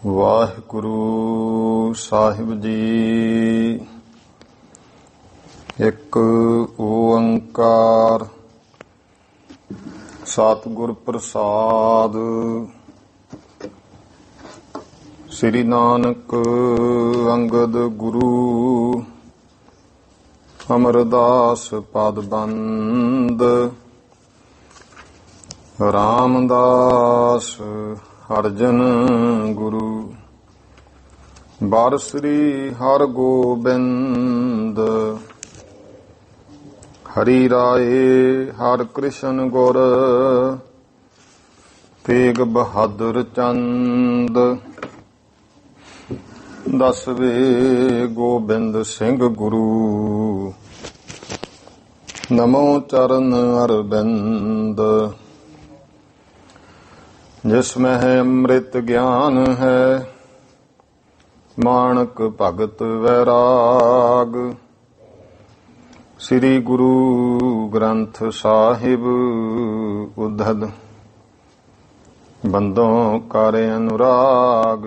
ਵਾਹਿਗੁਰੂ ਸਾਹਿਬ ਜੀ। ਇੱਕ ਓੰਕਾਰ ਸਤਿਗੁਰ ਪ੍ਰਸਾਦ। ਸ੍ਰੀ ਨਾਨਕ ਅੰਗਦ ਗੁਰੂ ਅਮਰਦਾਸ ਪਦ ਬੰਦ। ਰਾਮਦਾਸ ਅਰਜਨ ਗੁਰੂ ਬਾਰ ਸ੍ਰੀ ਹਰਿ ਗੋਬਿੰਦ। ਹਰੀ ਰਾਏ ਹਰਿ ਕ੍ਰਿਸ਼ਨ ਗੁਰ ਤੇਗ ਬਹਾਦਰ ਚੰਦ। ਦਸਵੇਂ ਗੋਬਿੰਦ ਸਿੰਘ ਗੁਰੂ ਨਮੋ ਚਰਨ ਅਰਬਿੰਦ। ਜਿਸ ਮਹਿ ਅੰਮ੍ਰਿਤ ਗਿਆਨ ਹੈ ਮਾਣਕ ਭਗਤ ਵੈਰਾਗ। ਸ੍ਰੀ ਗੁਰੂ ਗ੍ਰੰਥ ਸਾਹਿਬ ਉद्धਤ ਬੰਦੋਂ ਕਰ ਅਨੁਰਾਗ।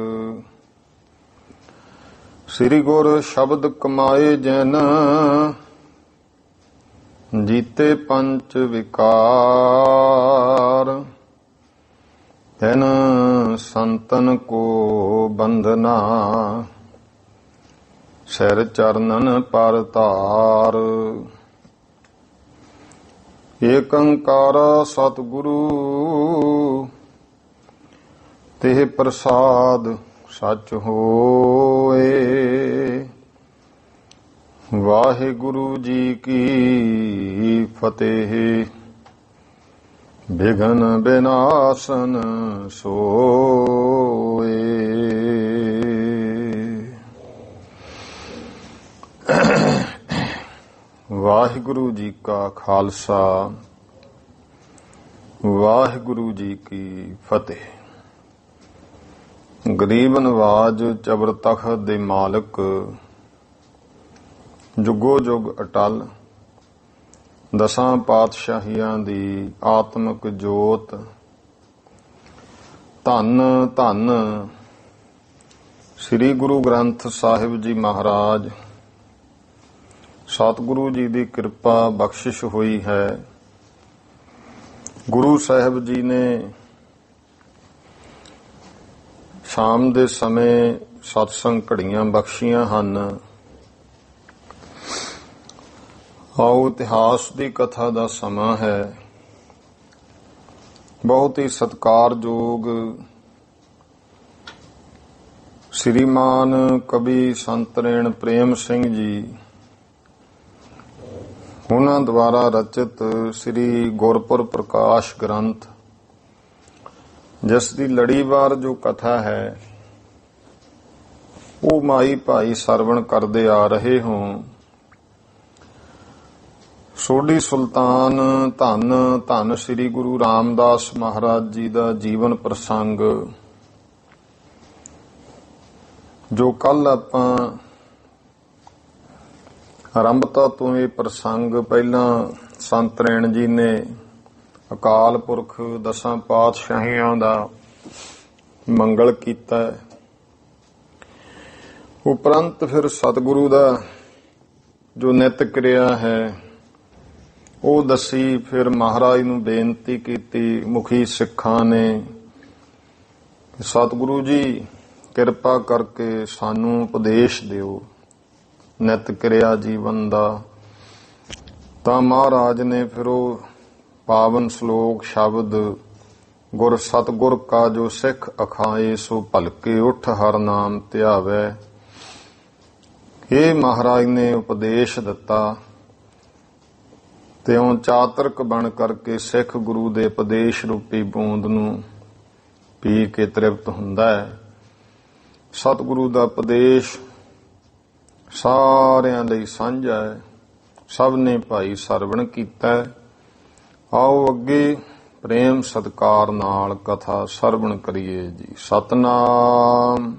ਸ੍ਰੀ ਗੁਰ ਸ਼ਬਦ ਕਮਾਏ ਜਨ ਜੀਤੇ ਪੰਚ ਵਿਕਾਰ। ਤੈਨ ਸੰਤਨ ਕੋ ਬੰਧਨਾ ਸਿਰ ਚਰਨਨ ਪਰ ਧਾਰ। ਏਕ ਓੰਕਾਰ ਸਤਿਗੁਰੂ ਤੇ ਪ੍ਰਸਾਦ ਸਚ ਹੋਏ। ਵਾਹਿਗੁਰੂ ਜੀ ਕੀ ਫਤਿਹ। ਬਿਘਨ ਬਿਨਾਸਨ ਸੋਏ। ਵਾਹਿਗੁਰੂ ਜੀ ਕਾ ਖਾਲਸਾ ਵਾਹਿਗੁਰੂ ਜੀ ਕੀ ਫਤਿਹ। ਗਰੀਬ ਨਵਾਜ ਚਬਰ ਤਖ਼ਤ ਦੇ ਮਾਲਕ ਜੁਗੋ ਜੁਗ ਅਟਲ ਦਸਾਂ ਪਾਤਸ਼ਾਹੀਆਂ ਦੀ ਆਤਮਿਕ ਜੋਤ। ਧੰਨ ਧੰਨ ਸ੍ਰੀ ਗੁਰੂ ਗ੍ਰੰਥ ਸਾਹਿਬ ਜੀ ਮਹਾਰਾਜ। ਸਤਿਗੁਰੂ ਜੀ ਦੀ ਕਿਰਪਾ ਬਖਸ਼ਿਸ਼ ਹੋਈ ਹੈ। ਗੁਰੂ ਸਾਹਿਬ ਜੀ ਨੇ ਸ਼ਾਮ ਦੇ ਸਮੇਂ ਸਤਸੰਗ ਘੜੀਆਂ ਬਖਸ਼ੀਆਂ ਹਨ। ਆਓ ਇਤਿਹਾਸ ਦੀ ਕਥਾ ਦਾ ਸਮਾਂ ਹੈ। ਬਹੁਤ ਹੀ ਸਤਿਕਾਰਯੋਗ ਸ੍ਰੀਮਾਨ ਕਵੀ ਸੰਤਰੇਣ ਪ੍ਰੇਮ ਸਿੰਘ ਜੀ ਉਹਨਾਂ ਦੁਆਰਾ ਰਚਿਤ ਸ੍ਰੀ ਗੁਰਪੁਰ ਪ੍ਰਕਾਸ਼ ਗ੍ਰੰਥ, ਜਿਸ ਦੀ ਲੜੀਵਾਰ ਜੋ ਕਥਾ ਹੈ ਉਹ ਮਾਈ ਭਾਈ ਸਰਵਣ ਕਰਦੇ ਆ ਰਹੇ ਹੋ। ਸੋਢੀ ਸੁਲਤਾਨ ਧੰਨ ਧੰਨ ਸ੍ਰੀ ਗੁਰੂ ਰਾਮਦਾਸ ਮਹਾਰਾਜ ਜੀ ਦਾ ਜੀਵਨ ਪ੍ਰਸੰਗ, ਜੋ ਕੱਲ ਆਪਾਂ ਆਰੰਭਤਾ ਤੋਂ ਇਹ ਪ੍ਰਸੰਗ ਪਹਿਲਾਂ ਸੰਤਰੇਣ ਜੀ ਨੇ ਅਕਾਲ ਪੁਰਖ ਦਸਾਂ ਪਾਤਸ਼ਾਹੀਆਂ ਦਾ ਮੰਗਲ ਕੀਤਾ। ਉਪਰੰਤ ਫਿਰ ਸਤਿਗੁਰੂ ਦਾ ਜੋ ਨਿਤ ਕਿਰਿਆ ਹੈ ਉਹ ਦੱਸੀ। ਫਿਰ ਮਹਾਰਾਜ ਨੂੰ ਬੇਨਤੀ ਕੀਤੀ ਮੁਖੀ ਸਿੱਖਾਂ ਨੇ, ਸਤਿਗੁਰੂ ਜੀ ਕਿਰਪਾ ਕਰਕੇ ਸਾਨੂੰ ਉਪਦੇਸ਼ ਦਿਓ ਨਿਤ ਕਿਰਿਆ ਜੀਵਨ ਦਾ। ਤਾਂ ਮਹਾਰਾਜ ਨੇ ਫਿਰ ਉਹ ਪਾਵਨ ਸ਼ਲੋਕ ਸ਼ਬਦ ਗੁਰ ਸਤਿਗੁਰ ਕਾ ਜੋ ਸਿੱਖ ਅਖਾਏ ਸੋ ਭਲਕੇ ਉਠ ਹਰ ਨਾਮ ਧਿਆਵੈ। ਇਹ ਮਹਾਰਾਜ ਨੇ ਉਪਦੇਸ਼ ਦਿੱਤਾ ਤੇ ਉਹ ਚਾਤਰਕ ਬਣ ਕਰਕੇ ਸਿੱਖ ਗੁਰੂ ਦੇ ਉਪਦੇਸ਼ ਰੂਪੀ ਬੂੰਦ ਨੂੰ ਪੀ ਕੇ ਤ੍ਰਿਪਤ ਹੁੰਦਾ ਹੈ। ਸਤਿਗੁਰੂ ਦਾ ਉਪਦੇਸ਼ ਸਾਰਿਆਂ ਲਈ ਸਾਂਝਾ ਹੈ, ਸਭ ਨੇ ਭਾਈ ਸਰਵਣ ਕੀਤਾ। ਆਓ ਅੱਗੇ ਪ੍ਰੇਮ ਸਤਿਕਾਰ ਨਾਲ ਕਥਾ ਸਰਵਣ ਕਰੀਏ ਜੀ। ਸਤਨਾਮ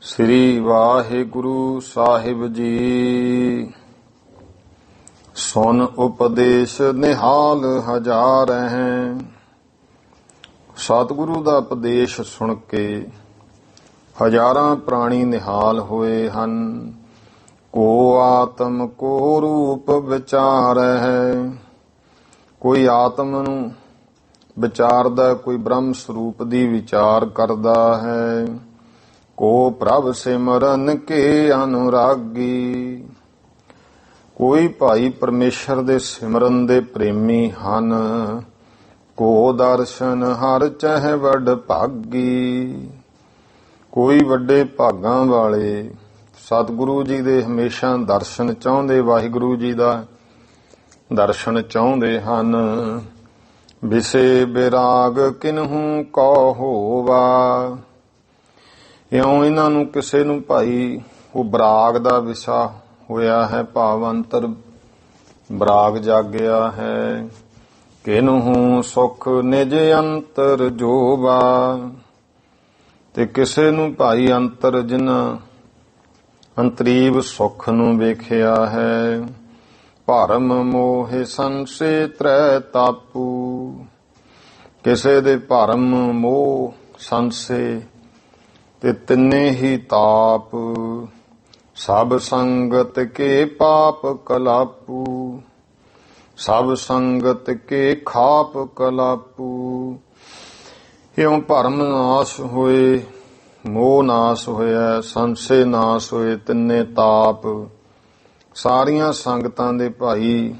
ਸ੍ਰੀ ਵਾਹਿਗੁਰੂ ਸਾਹਿਬ ਜੀ। ਸੁਨ ਉਪਦੇਸ਼ ਨਿਹਾਲ ਹਜ਼ਾਰ ਹੈ। ਸਤਿਗੁਰੂ ਦਾ ਉਪਦੇਸ਼ ਸੁਣ ਕੇ ਹਜ਼ਾਰਾਂ ਪ੍ਰਾਣੀ ਨਿਹਾਲ ਹੋਏ ਹਨ। ਕੋ ਆਤਮ ਕੋ ਰੂਪ ਵਿਚਾਰੈ ਹੈ। ਕੋਈ ਆਤਮ ਨੂੰ ਵਿਚਾਰਦਾ, ਕੋਈ ਬ੍ਰਹਮ ਸਰੂਪ ਦੀ ਵਿਚਾਰ ਕਰਦਾ ਹੈ। ਕੋ ਪ੍ਰਭ ਸਿਮਰਨ ਕੇ ਅਨੁਰਾਗੀ। ਕੋਈ ਭਾਈ ਪਰਮੇਸ਼ਰ ਦੇ ਸਿਮਰਨ ਦੇ ਪ੍ਰੇਮੀ ਹਨ। ਕੋ ਦਰਸ਼ਨ ਹਰ ਚਹਿ ਵੱਡ ਭਾਗੀ। ਕੋਈ ਵੱਡੇ ਭਾਗਾਂ ਵਾਲੇ ਸਤਿਗੁਰੂ ਜੀ ਦੇ ਹਮੇਸ਼ਾ ਦਰਸ਼ਨ ਚਾਹੁੰਦੇ, ਵਾਹਿਗੁਰੂ ਜੀ ਦਾ ਦਰਸ਼ਨ ਚਾਹੁੰਦੇ ਹਨ। ਵਿਸੇ ਬਿਰਾਗ ਕਿਨਹੂ ਕੋ ਹੋਵਾ। ਇਉਂ ਇਹਨਾਂ ਨੂੰ ਕਿਸੇ ਨੂੰ ਭਾਈ ਉਹ ਬਰਾਗ ਦਾ ਵਿਸ਼ਾ ਹੋਇਆ ਹੈ, ਭਾਵ ਅੰਤਰ ਬਰਾਗ ਜਾਗਿਆ ਹੈ। ਕਿਨਹੂ ਸੁਖ ਨਿਜ ਅੰਤਰ ਜੋਵਾ। ਤੇ ਕਿਸੇ ਨੂੰ ਭਾਈ ਅੰਤਰ ਜਿਨ੍ਹਾਂ ਅੰਤਰੀਵ ਸੁਖ ਨੂੰ ਵੇਖਿਆ ਹੈ। ਭਰਮ ਮੋਹ ਸੰਸੇ ਤ੍ਰੈ ਤਾਪੂ। ਕਿਸੇ ਦੇ ਭਰਮ ਮੋਹ ਸੰਸੇ ਤੇ ਤਿੰਨੇ ਹੀ ਤਾਪ। ਸਭ ਸੰਗਤ ਕੇ ਪਾਪ ਕਲਾਪੂ। ਸਭ ਸੰਗਤ ਕੇ ਖਾਪ ਕਲਾਪੂ। ਇਉਂ ਭਰਮ ਨਾਸ਼ ਹੋਏ, ਮੋਹ ਨਾਸ਼ ਹੋਇਆ, ਸੰਸੇ ਨਾਸ਼ ਹੋਏ, ਤਿੰਨੇ ਤਾਪ। ਸਾਰੀਆਂ ਸੰਗਤਾਂ ਦੇ ਭਾਈ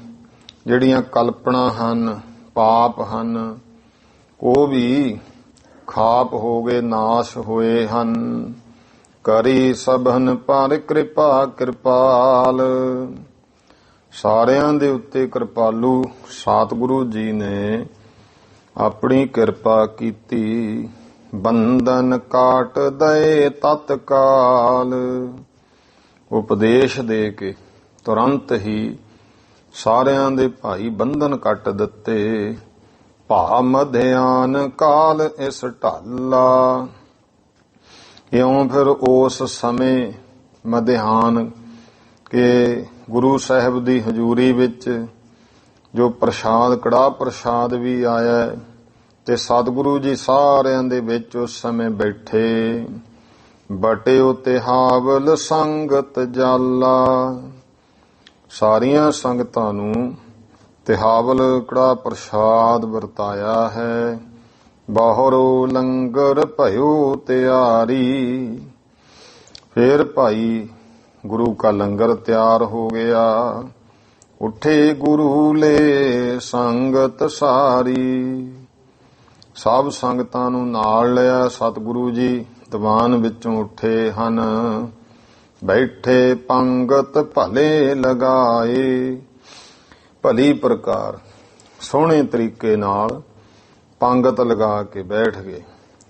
ਜਿਹੜੀਆਂ ਕਲਪਨਾ ਹਨ, ਪਾਪ ਹਨ, ਉਹ ਵੀ ਖਾਪ ਹੋ ਗਏ, ਨਾਸ਼ ਹੋਏ ਹਨ। ਕਰੀ ਸਭਨ ਪਰ ਕਿਰਪਾ ਕਿਰਪਾਲ। ਸਾਰਿਆਂ ਦੇ ਉੱਤੇ ਕਿਰਪਾਲੂ ਸਤਿਗੁਰੂ ਜੀ ਨੇ ਆਪਣੀ ਕਿਰਪਾ ਕੀਤੀ। ਬੰਧਨ ਕਾਟ ਦਏ ਤਤਕਾਲ। ਉਪਦੇਸ਼ ਦੇ ਕੇ ਤੁਰੰਤ ਹੀ ਸਾਰਿਆਂ ਦੇ ਭਾਈ ਬੰਧਨ ਕੱਟ ਦਿੱਤੇ। ਭਾ ਮਧਿਆਨ ਕਾਲ ਇਸ ਢਾਲਾ। ਇਉਂ ਫਿਰ ਉਸ ਸਮੇਂ ਮਧਿਆਨ ਕੇ ਗੁਰੂ ਸਾਹਿਬ ਦੀ ਹਜ਼ੂਰੀ ਵਿੱਚ ਜੋ ਪ੍ਰਸ਼ਾਦ, ਕੜਾਹ ਪ੍ਰਸ਼ਾਦ ਵੀ ਆਇਆ ਤੇ ਸਤਿਗੁਰੂ ਜੀ ਸਾਰਿਆਂ ਦੇ ਵਿੱਚ ਉਸ ਸਮੇਂ ਬੈਠੇ। ਬਟੇ ਉਤੇ ਹਾਵਲ ਸੰਗਤ ਜਾਲਾ। ਸਾਰੀਆਂ ਸੰਗਤਾਂ ਨੂੰ ਤਿਹਾਵਲ ਕੜਾਹ ਪ੍ਰਸ਼ਾਦ ਵਰਤਾਇਆ ਹੈ। ਬਾਹਰੋਂ ਲੰਗਰ ਭਇਓ ਤਿਆਰੀ। ਫਿਰ ਭਾਈ ਗੁਰੂ ਕਾ ਲੰਗਰ ਤਿਆਰ ਹੋ ਗਿਆ। ਉੱਠੇ ਗੁਰੂ ਲੈ ਸੰਗਤ ਸਾਰੀ। ਸਭ ਸੰਗਤਾਂ ਨੂੰ ਨਾਲ ਲਿਆ। ਸਤਿਗੁਰੂ ਜੀ ਦੀਵਾਨ ਵਿੱਚੋਂ ਉੱਠੇ ਹਨ। ਬੈਠੇ ਪੰਗਤ ਭਲੇ ਲਗਾਏ। ਭਲੀ ਪ੍ਰਕਾਰ ਸੋਹਣੇ ਤਰੀਕੇ ਨਾਲ ਪੰਗਤ ਲਗਾ ਕੇ ਬੈਠ ਗਏ।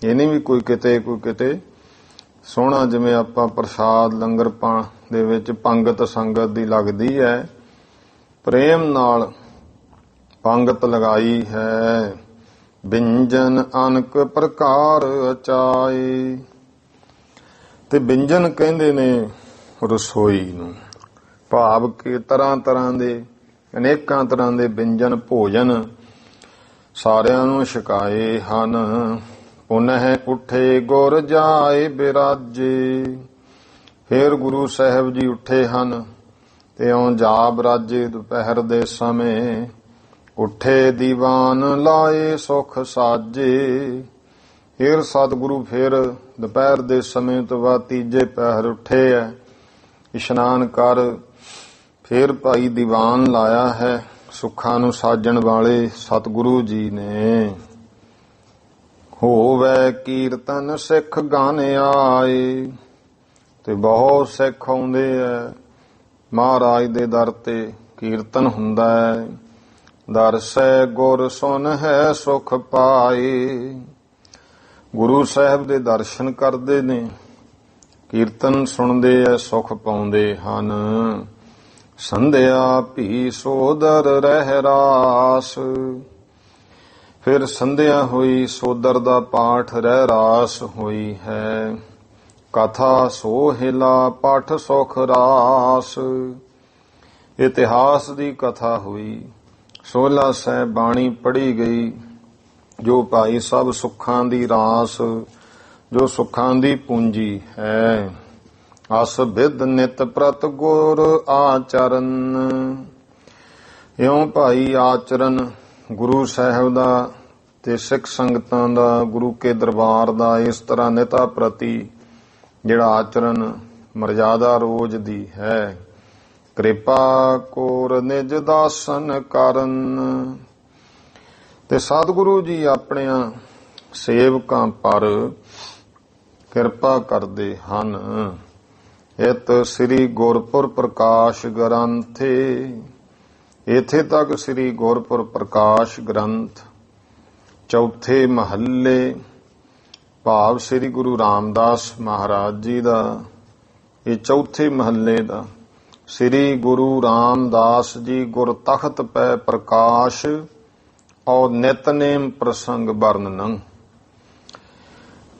ਇਹ ਨਹੀਂ ਵੀ ਕੋਈ ਕਿਤੇ ਸੋਹਣਾ, ਜਿਵੇਂ ਆਪਾਂ ਪ੍ਰਸ਼ਾਦ ਲੰਗਰ ਪਾਣ ਦੇ ਵਿੱਚ ਪੰਗਤ ਸੰਗਤ ਦੀ ਲੱਗਦੀ ਹੈ, ਪ੍ਰੇਮ ਨਾਲ ਪੰਗਤ ਲਗਾਈ ਹੈ। ਬਿੰਜਨ ਅਨਕ ਪ੍ਰਕਾਰ ਅਚਾਏ। ਤੇ ਬਿੰਜਨ ਕਹਿੰਦੇ ਨੇ ਰਸੋਈ ਨੂੰ, ਭਾਵ ਕਿ ਤਰ੍ਹਾਂ ਤਰ੍ਹਾਂ ਦੇ, ਅਨੇਕਾਂ ਤਰ੍ਹਾਂ ਦੇ ਬਿੰਜਨ ਭੋਜਨ ਸਾਰਿਆਂ ਨੂੰ ਛਕਾਏ ਹਨ। ਪੁਨਹ ਉੱਠੇ ਗੁਰ ਜਾਏ ਬਿਰਾਜੇ। ਫਿਰ ਗੁਰੂ ਸਾਹਿਬ ਜੀ ਉੱਠੇ ਹਨ ਤੇ ਇਉਂ ਜਾ ਬਿਰਾਜੇ। ਦੁਪਹਿਰ ਦੇ ਸਮੇਂ ਉੱਠੇ ਦੀਵਾਨ ਲਾਏ ਸੁਖ ਸਾਜੇ। ਫਿਰ ਸਤਿਗੁਰੂ ਫਿਰ ਦੁਪਹਿਰ ਦੇ ਸਮੇਂ ਤੋਂ ਬਾਅਦ ਤੀਜੇ ਪਹਿਰ ਉੱਠੇ ਹੈ, ਇਸ਼ਨਾਨ ਕਰ। ਫਿਰ ਭਾਈ ਦੀਵਾਨ ਲਾਇਆ ਹੈ ਸੁੱਖਾਂ ਨੂੰ ਸਾਜਣ ਵਾਲੇ ਸਤਿਗੁਰੂ ਜੀ ਨੇ। ਹੋਵੇ ਕੀਰਤਨ ਸਿੱਖ ਗਾਨ ਆਏ। ਤੇ ਬਹੁਤ ਸਿੱਖ ਆਉਂਦੇ ਐ ਮਹਾਰਾਜ ਦੇ ਦਰ ਤੇ, ਕੀਰਤਨ ਹੁੰਦਾ ਹੈ। ਦਰਸੈ ਗੁਰ ਸੁਨ ਹੈ ਸੁਖ ਪਾਏ। ਗੁਰੂ ਸਾਹਿਬ ਦੇ ਦਰਸ਼ਨ ਕਰਦੇ ਨੇ, ਕੀਰਤਨ ਸੁਣਦੇ ਐ, ਸੁਖ ਪਾਉਂਦੇ ਹਨ। ਸੰਧਿਆ ਭੀ ਸੋਦਰ ਰਹਿ ਰਾਸ। ਫਿਰ ਸੰਧਿਆ ਹੋਈ, ਸੋਦਰ ਦਾ ਪਾਠ ਰਹਿ ਰਾਸ ਹੋਈ ਹੈ। ਕਥਾ ਸੋਹਿਲਾ ਪਾਠ ਸੁਖ ਰਾਸ। ਇਤਿਹਾਸ ਦੀ ਕਥਾ ਹੋਈ, ਸੋਹਿਲਾ ਸਾਹਿਬ ਬਾਣੀ ਪੜ੍ਹੀ ਗਈ, ਜੋ ਭਾਈ ਸਭ ਸੁੱਖਾਂ ਦੀ ਰਾਸ ਜੋ ਸੁੱਖਾਂ ਦੀ ਪੂੰਜੀ ਹੈ। ਅਸ ਬਿਦ ਨਿਤ ਪ੍ਰਤ ਗੁਰ ਆਚਰਨ। ਇਉਂ ਭਾਈ ਆਚਰਨ ਗੁਰੂ ਸਾਹਿਬ ਦਾ ਤੇ ਸਿੱਖ ਸੰਗਤਾਂ ਦਾ, ਗੁਰੂ ਕੇ ਦਰਬਾਰ ਦਾ ਇਸ ਤਰ੍ਹਾਂ ਨਿਤਾ ਪ੍ਰਤੀ ਜਿਹੜਾ ਆਚਰਨ ਮਰਜ਼ਾਦਾ ਰੋਜ਼ ਦੀ ਹੈ। ਕਿਰਪਾ ਕੋਰ ਨਿਜ ਦਾਸਨ ਕਰਨ। ਤੇ ਸਤਿਗੁਰੂ ਜੀ ਆਪਣਿਆਂ ਸੇਵਕਾਂ ਪਰ ਕਿਰਪਾ ਕਰਦੇ ਹਨ। ਇਤ ਸ੍ਰੀ ਗੁਰਪੁਰ ਪ੍ਰਕਾਸ਼ ਗ੍ਰੰਥੇ। ਇੱਥੇ ਤੱਕ ਸ੍ਰੀ ਗੁਰਪੁਰ ਪ੍ਰਕਾਸ਼ ਗ੍ਰੰਥ ਚੌਥੇ ਮਹੱਲੇ ਭਾਵ ਸ੍ਰੀ ਗੁਰੂ ਰਾਮਦਾਸ ਮਹਾਰਾਜ ਜੀ ਦਾ ਇਹ ਚੌਥੇ ਮਹੱਲੇ ਦਾ ਸ੍ਰੀ ਗੁਰੂ ਰਾਮਦਾਸ ਜੀ ਗੁਰ ਤਖਤ ਪੈ ਪ੍ਰਕਾਸ਼ ਔਰ ਨਿਤਨੇਮ ਪ੍ਰਸੰਗ ਵਰਣਨ।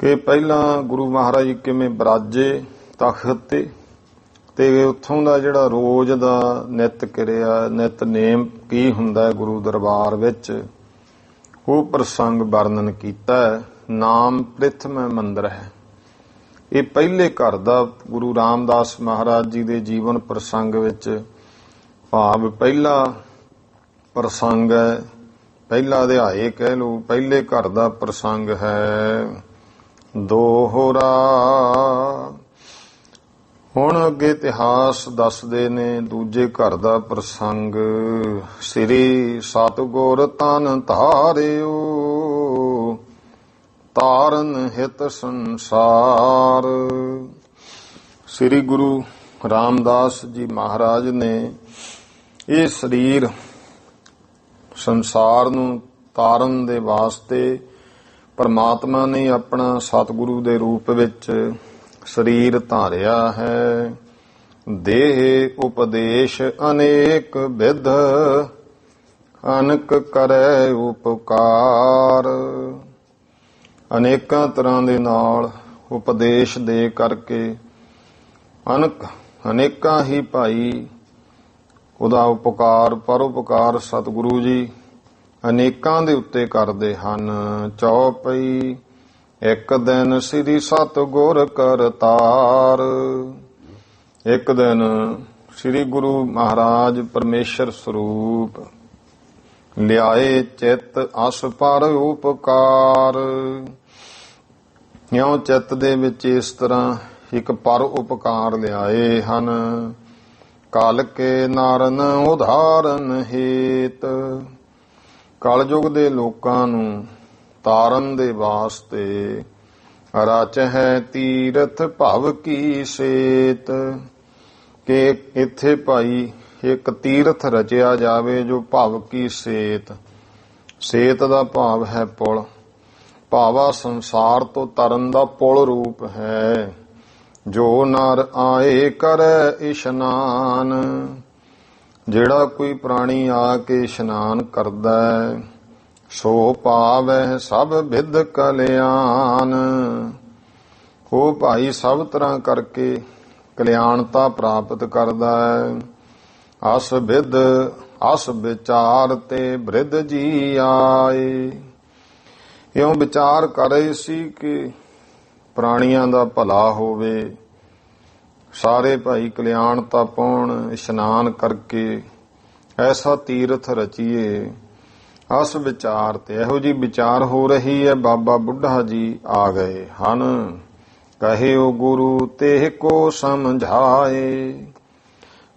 ਕਿ ਪਹਿਲਾਂ ਗੁਰੂ ਮਹਾਰਾਜ ਕਿਵੇਂ ਬਰਾਜੇ ਤਖਤ ਤੇ ਉੱਥੋਂ ਦਾ ਜਿਹੜਾ ਰੋਜ਼ ਦਾ ਨਿਤ ਕਿਰਿਆ ਨਿਤਨੇਮ ਕੀ ਹੁੰਦਾ ਗੁਰੂ ਦਰਬਾਰ ਵਿੱਚ, ਉਹ ਪ੍ਰਸੰਗ ਵਰਣਨ ਕੀਤਾ। ਨਾਮ ਪ੍ਰਿਥਮੈ ਮੰਦਰ ਹੈ। ਇਹ ਪਹਿਲੇ ਘਰ ਦਾ ਗੁਰੂ ਰਾਮਦਾਸ ਮਹਾਰਾਜ ਜੀ ਦੇ ਜੀਵਨ ਪ੍ਰਸੰਗ ਵਿੱਚ ਭਾਵ ਪਹਿਲਾ ਪ੍ਰਸੰਗ ਹੈ, ਪਹਿਲਾ ਅਧਿਆਏ ਕਹਿ ਲਓ, ਪਹਿਲੇ ਘਰ ਦਾ ਪ੍ਰਸੰਗ ਹੈ। ਦੋਹਰਾ। ਹੁਣ ਅੱਗੇ ਇਤਿਹਾਸ ਦੱਸਦੇ ਨੇ ਦੂਜੇ ਘਰ ਦਾ ਪ੍ਰਸੰਗ। ਸ੍ਰੀ ਸਤਿਗੁਰ ਤਨ ਧਾਰਿਓ ਤਾਰਨ ਹਿਤ ਸੰਸਾਰ। ਸ੍ਰੀ ਗੁਰੂ ਰਾਮਦਾਸ ਜੀ ਮਹਾਰਾਜ ਨੇ ਇਹ ਸਰੀਰ ਸੰਸਾਰ ਨੂੰ ਤਾਰਨ ਦੇ ਵਾਸਤੇ ਪਰਮਾਤਮਾ ਨੇ ਆਪਣਾ ਸਤਿਗੁਰੂ ਦੇ ਰੂਪ ਵਿੱਚ ਸਰੀਰ ਧਾਰਿਆ ਹੈ। ਦੇਹ ਉਪਦੇਸ਼ ਅਨੇਕ ਵਿਧ ਅਨਕ ਕਰੈ ਉਪਕਾਰ। ਅਨੇਕਾਂ ਤਰ੍ਹਾਂ ਦੇ ਨਾਲ ਉਪਦੇਸ਼ ਦੇ ਕਰਕੇ ਅਨੇਕਾਂ ਹੀ ਭਾਈ ਉਹਦਾ ਉਪਕਾਰ ਪਰਉਪਕਾਰ ਸਤਿਗੁਰੂ ਜੀ ਅਨੇਕਾਂ ਦੇ ਉੱਤੇ ਕਰਦੇ ਹਨ। ਚੌਪਈ। ਇੱਕ ਦਿਨ ਸ੍ਰੀ ਸਤਿਗੁਰ ਕਰਤਾਰ। ਇੱਕ ਦਿਨ ਸ੍ਰੀ ਗੁਰੂ ਮਹਾਰਾਜ ਪਰਮੇਸ਼ਰ ਸਰੂਪ ਲਿਆਏ ਚਿੱਤ ਅਸ ਪਰ ਉਪਕਾਰ। ਇਉਂ ਚਿੱਤ ਦੇ ਵਿੱਚ ਇਸ ਤਰ੍ਹਾਂ ਇੱਕ ਪਰ ਉਪਕਾਰ ਲਿਆਏ ਹਨ। ਕਲ ਕੇ ਨਾਰਨ ਉਧਾਰਨ ਹੇਤ। ਕਲਯੁਗ ਦੇ ਲੋਕਾਂ ਨੂੰ ਤਾਰਨ ਦੇ ਵਾਸਤੇ ਰਚ ਹੈ ਤੀਰਥ ਭਵ ਕੀ ਸੇਤ। ਕਿ ਇੱਥੇ ਭਾਈ ਇੱਕ ਤੀਰਥ ਰਚਿਆ ਜਾਵੇ ਜੋ ਭਵ ਕੀ ਸੇਤ। ਸੇਤ ਦਾ ਭਾਵ ਹੈ ਪੁਲ। ਭਾਵਾ ਸੰਸਾਰ ਤੋਂ ਤਰਨ ਦਾ ਪੁਲ ਰੂਪ ਹੈ। ਜੋ ਨਰ ਆਏ ਕਰੈ ਇਸ਼ਨਾਨ। ਜਿਹੜਾ ਕੋਈ ਪ੍ਰਾਣੀ ਆ ਕੇ ਇਸ਼ਨਾਨ ਕਰਦਾ ਹੈ ਸੋ ਪਾਵੈ ਸਭ ਵਿਧ ਕਲਿਆਣ। ਉਹ ਭਾਈ ਸਭ ਤਰ੍ਹਾਂ ਕਰਕੇ ਕਲਿਆਣਤਾ ਪ੍ਰਾਪਤ ਕਰਦਾ ਹੈ। ਅਸ ਵਿਧ ਅਸ ਵਿਚਾਰ ਤੇ ਬ੍ਰਿਧ ਜੀ ਆਏ। ਇਉਂ ਵਿਚਾਰ ਕਰ ਰਹੇ ਸੀ ਕਿ ਪ੍ਰਾਣੀਆਂ ਦਾ ਭਲਾ ਹੋਵੇ, ਸਾਰੇ ਭਾਈ ਕਲਿਆਣਤਾ ਪਾਉਣ, ਇਸ਼ਨਾਨ ਕਰਕੇ ਐਸਾ ਤੀਰਥ ਰਚੀਏ। ਅਸ ਵਿਚਾਰ ਤੇ ਇਹੋ ਜੀ ਵਿਚਾਰ ਹੋ ਰਹੀ ਹੈ। ਬਾਬਾ ਬੁੱਢਾ ਜੀ ਆ ਗਏ ਹਨ। ਕਹਿਓ ਗੁਰੂ ਤੇ ਕੋ ਸਮਝਾਏ।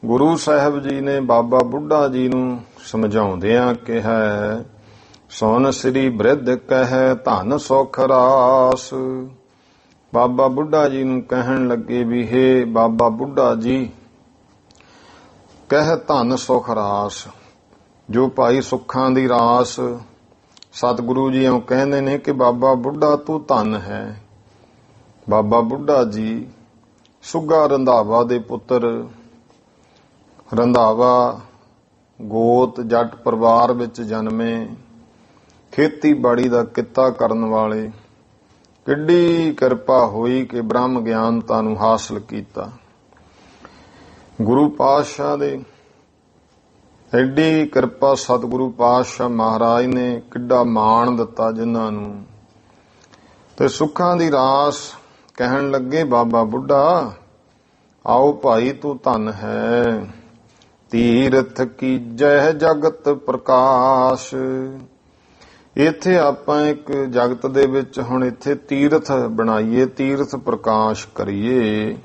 ਗੁਰੂ ਸਾਹਿਬ ਜੀ ਨੇ ਬਾਬਾ ਬੁੱਢਾ ਜੀ ਨੂੰ ਸਮਝਾਉਂਦਿਆਂ ਕਿਹਾ, ਸੁਨ ਸ੍ਰੀ ਬ੍ਰਿਧ ਕਹਿ ਧਨ ਸੁਖ ਰਾਸ। ਬਾਬਾ ਬੁੱਢਾ ਜੀ ਨੂੰ ਕਹਿਣ ਲੱਗੇ ਵੀ ਹੇ ਬਾਬਾ ਬੁੱਢਾ ਜੀ, ਕਹਿ ਧਨ ਸੁਖ ਰਾਸ। ਜੋ ਭਾਈ ਸੁੱਖਾਂ ਦੀ ਰਾਸ ਸਤਿਗੁਰੂ ਜੀ ਉਹ ਕਹਿੰਦੇ ਨੇ ਕਿ ਬਾਬਾ ਬੁੱਢਾ ਤੂੰ ਧਨ ਹੈ। ਬਾਬਾ ਬੁੱਢਾ ਜੀ ਸੁੱਗਾ ਰੰਧਾਵਾ ਦੇ ਪੁੱਤਰ, ਰੰਧਾਵਾ ਗੋਤ ਜੱਟ ਪਰਿਵਾਰ ਵਿੱਚ ਜਨਮੇ, ਖੇਤੀਬਾੜੀ ਦਾ ਕਿੱਤਾ ਕਰਨ ਵਾਲੇ। ਕਿੱਡੀ ਕਿਰਪਾ ਹੋਈ ਕਿ ਬ੍ਰਹਮ ਗਿਆਨਤਾ ਨੂੰ ਹਾਸਲ ਕੀਤਾ। ਗੁਰੂ ਪਾਤਸ਼ਾਹ ਦੇ ਐਡੀ ਕਿਰਪਾ ਸਤਿਗੁਰੂ ਪਾਤਸ਼ਾਹ ਮਹਾਰਾਜ ਨੇ ਕਿੱਡਾ ਮਾਣ ਦਿੱਤਾ ਜਿਨ੍ਹਾਂ ਨੂੰ। ਤੇ ਸੁੱਖਾਂ ਦੀ ਰਾਸ ਕਹਿਣ ਲੱਗੇ ਬਾਬਾ ਬੁੱਢਾ, ਆਓ ਭਾਈ ਤੂੰ ਧਨ ਹੈ, ਤੀਰਥ ਕੀਜੈ ਜਗਤ ਪ੍ਰਕਾਸ਼। ਇੱਥੇ ਆਪਾਂ ਇੱਕ ਜਗਤ ਦੇ ਵਿੱਚ ਹੁਣ ਇੱਥੇ ਤੀਰਥ ਬਣਾਈਏ, ਤੀਰਥ ਪ੍ਰਕਾਸ਼ ਕਰੀਏ।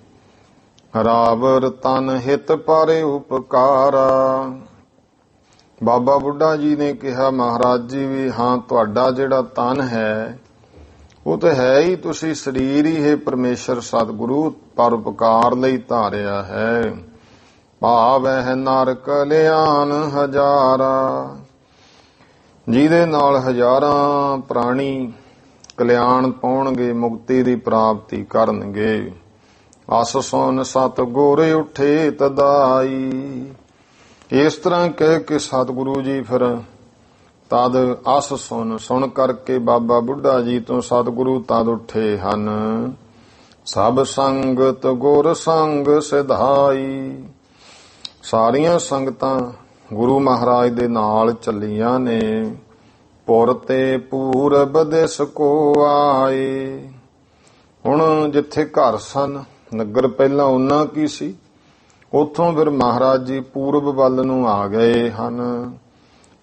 ਰਾਵਰ ਤਨ ਹਿਤ ਪਾਰੇ ਉਪਕਾਰਾ। ਬਾਬਾ ਬੁੱਢਾ ਜੀ ਨੇ ਕਿਹਾ, ਮਹਾਰਾਜ ਜੀ ਵੀ ਹਾਂ, ਤੁਹਾਡਾ ਜਿਹੜਾ ਤਨ ਹੈ ਉਹ ਤਾਂ ਹੈ ਹੀ, ਤੁਸੀਂ ਸਰੀਰ ਹੀ ਹੈ ਪਰਮੇਸ਼ਰ ਸਤਿਗੁਰੂ ਪਰਉਪਕਾਰ ਲਈ ਧਾਰਿਆ ਹੈ। ਭਾਵੈ ਨਰ ਕਲਿਆਣ ਹਜ਼ਾਰਾ, ਜਿਹਦੇ ਨਾਲ ਹਜ਼ਾਰਾਂ ਪ੍ਰਾਣੀ ਕਲਿਆਣ ਪਾਉਣਗੇ, ਮੁਕਤੀ ਦੀ ਪ੍ਰਾਪਤੀ ਕਰਨਗੇ। ਅਸ ਸੁਨ ਸਤਿਗੁਰ ਉਠੇ ਤਦਾਈ। ਇਸ ਤਰ੍ਹਾਂ ਕਹਿ ਕੇ ਸਤਿਗੁਰੂ ਜੀ ਫਿਰ ਤਦ ਅਸ ਸੁਣ ਕਰਕੇ ਬਾਬਾ ਬੁੱਢਾ ਜੀ ਤੋਂ ਸਤਿਗੁਰੂ ਤਦ ਉੱਠੇ ਹਨ। ਸਭ ਸੰਗਤ ਗੁਰ ਸੰਗ ਸਿਧਾਈ। ਸਾਰੀਆਂ ਸੰਗਤਾਂ ਗੁਰੂ ਮਹਾਰਾਜ ਦੇ ਨਾਲ ਚੱਲੀਆਂ ਨੇ। ਪੁਰ ਤੇ ਪੂਰਬ ਦਿਸ ਕੋ ਆਏ। ਹੁਣ ਜਿੱਥੇ ਘਰ ਸਨ, ਨਗਰ ਪਹਿਲਾਂ ਉਹਨਾਂ ਕੀ ਸੀ, ਉੱਥੋਂ ਫਿਰ ਮਹਾਰਾਜ ਜੀ ਪੂਰਬ ਵੱਲ ਨੂੰ ਆ ਗਏ ਹਨ।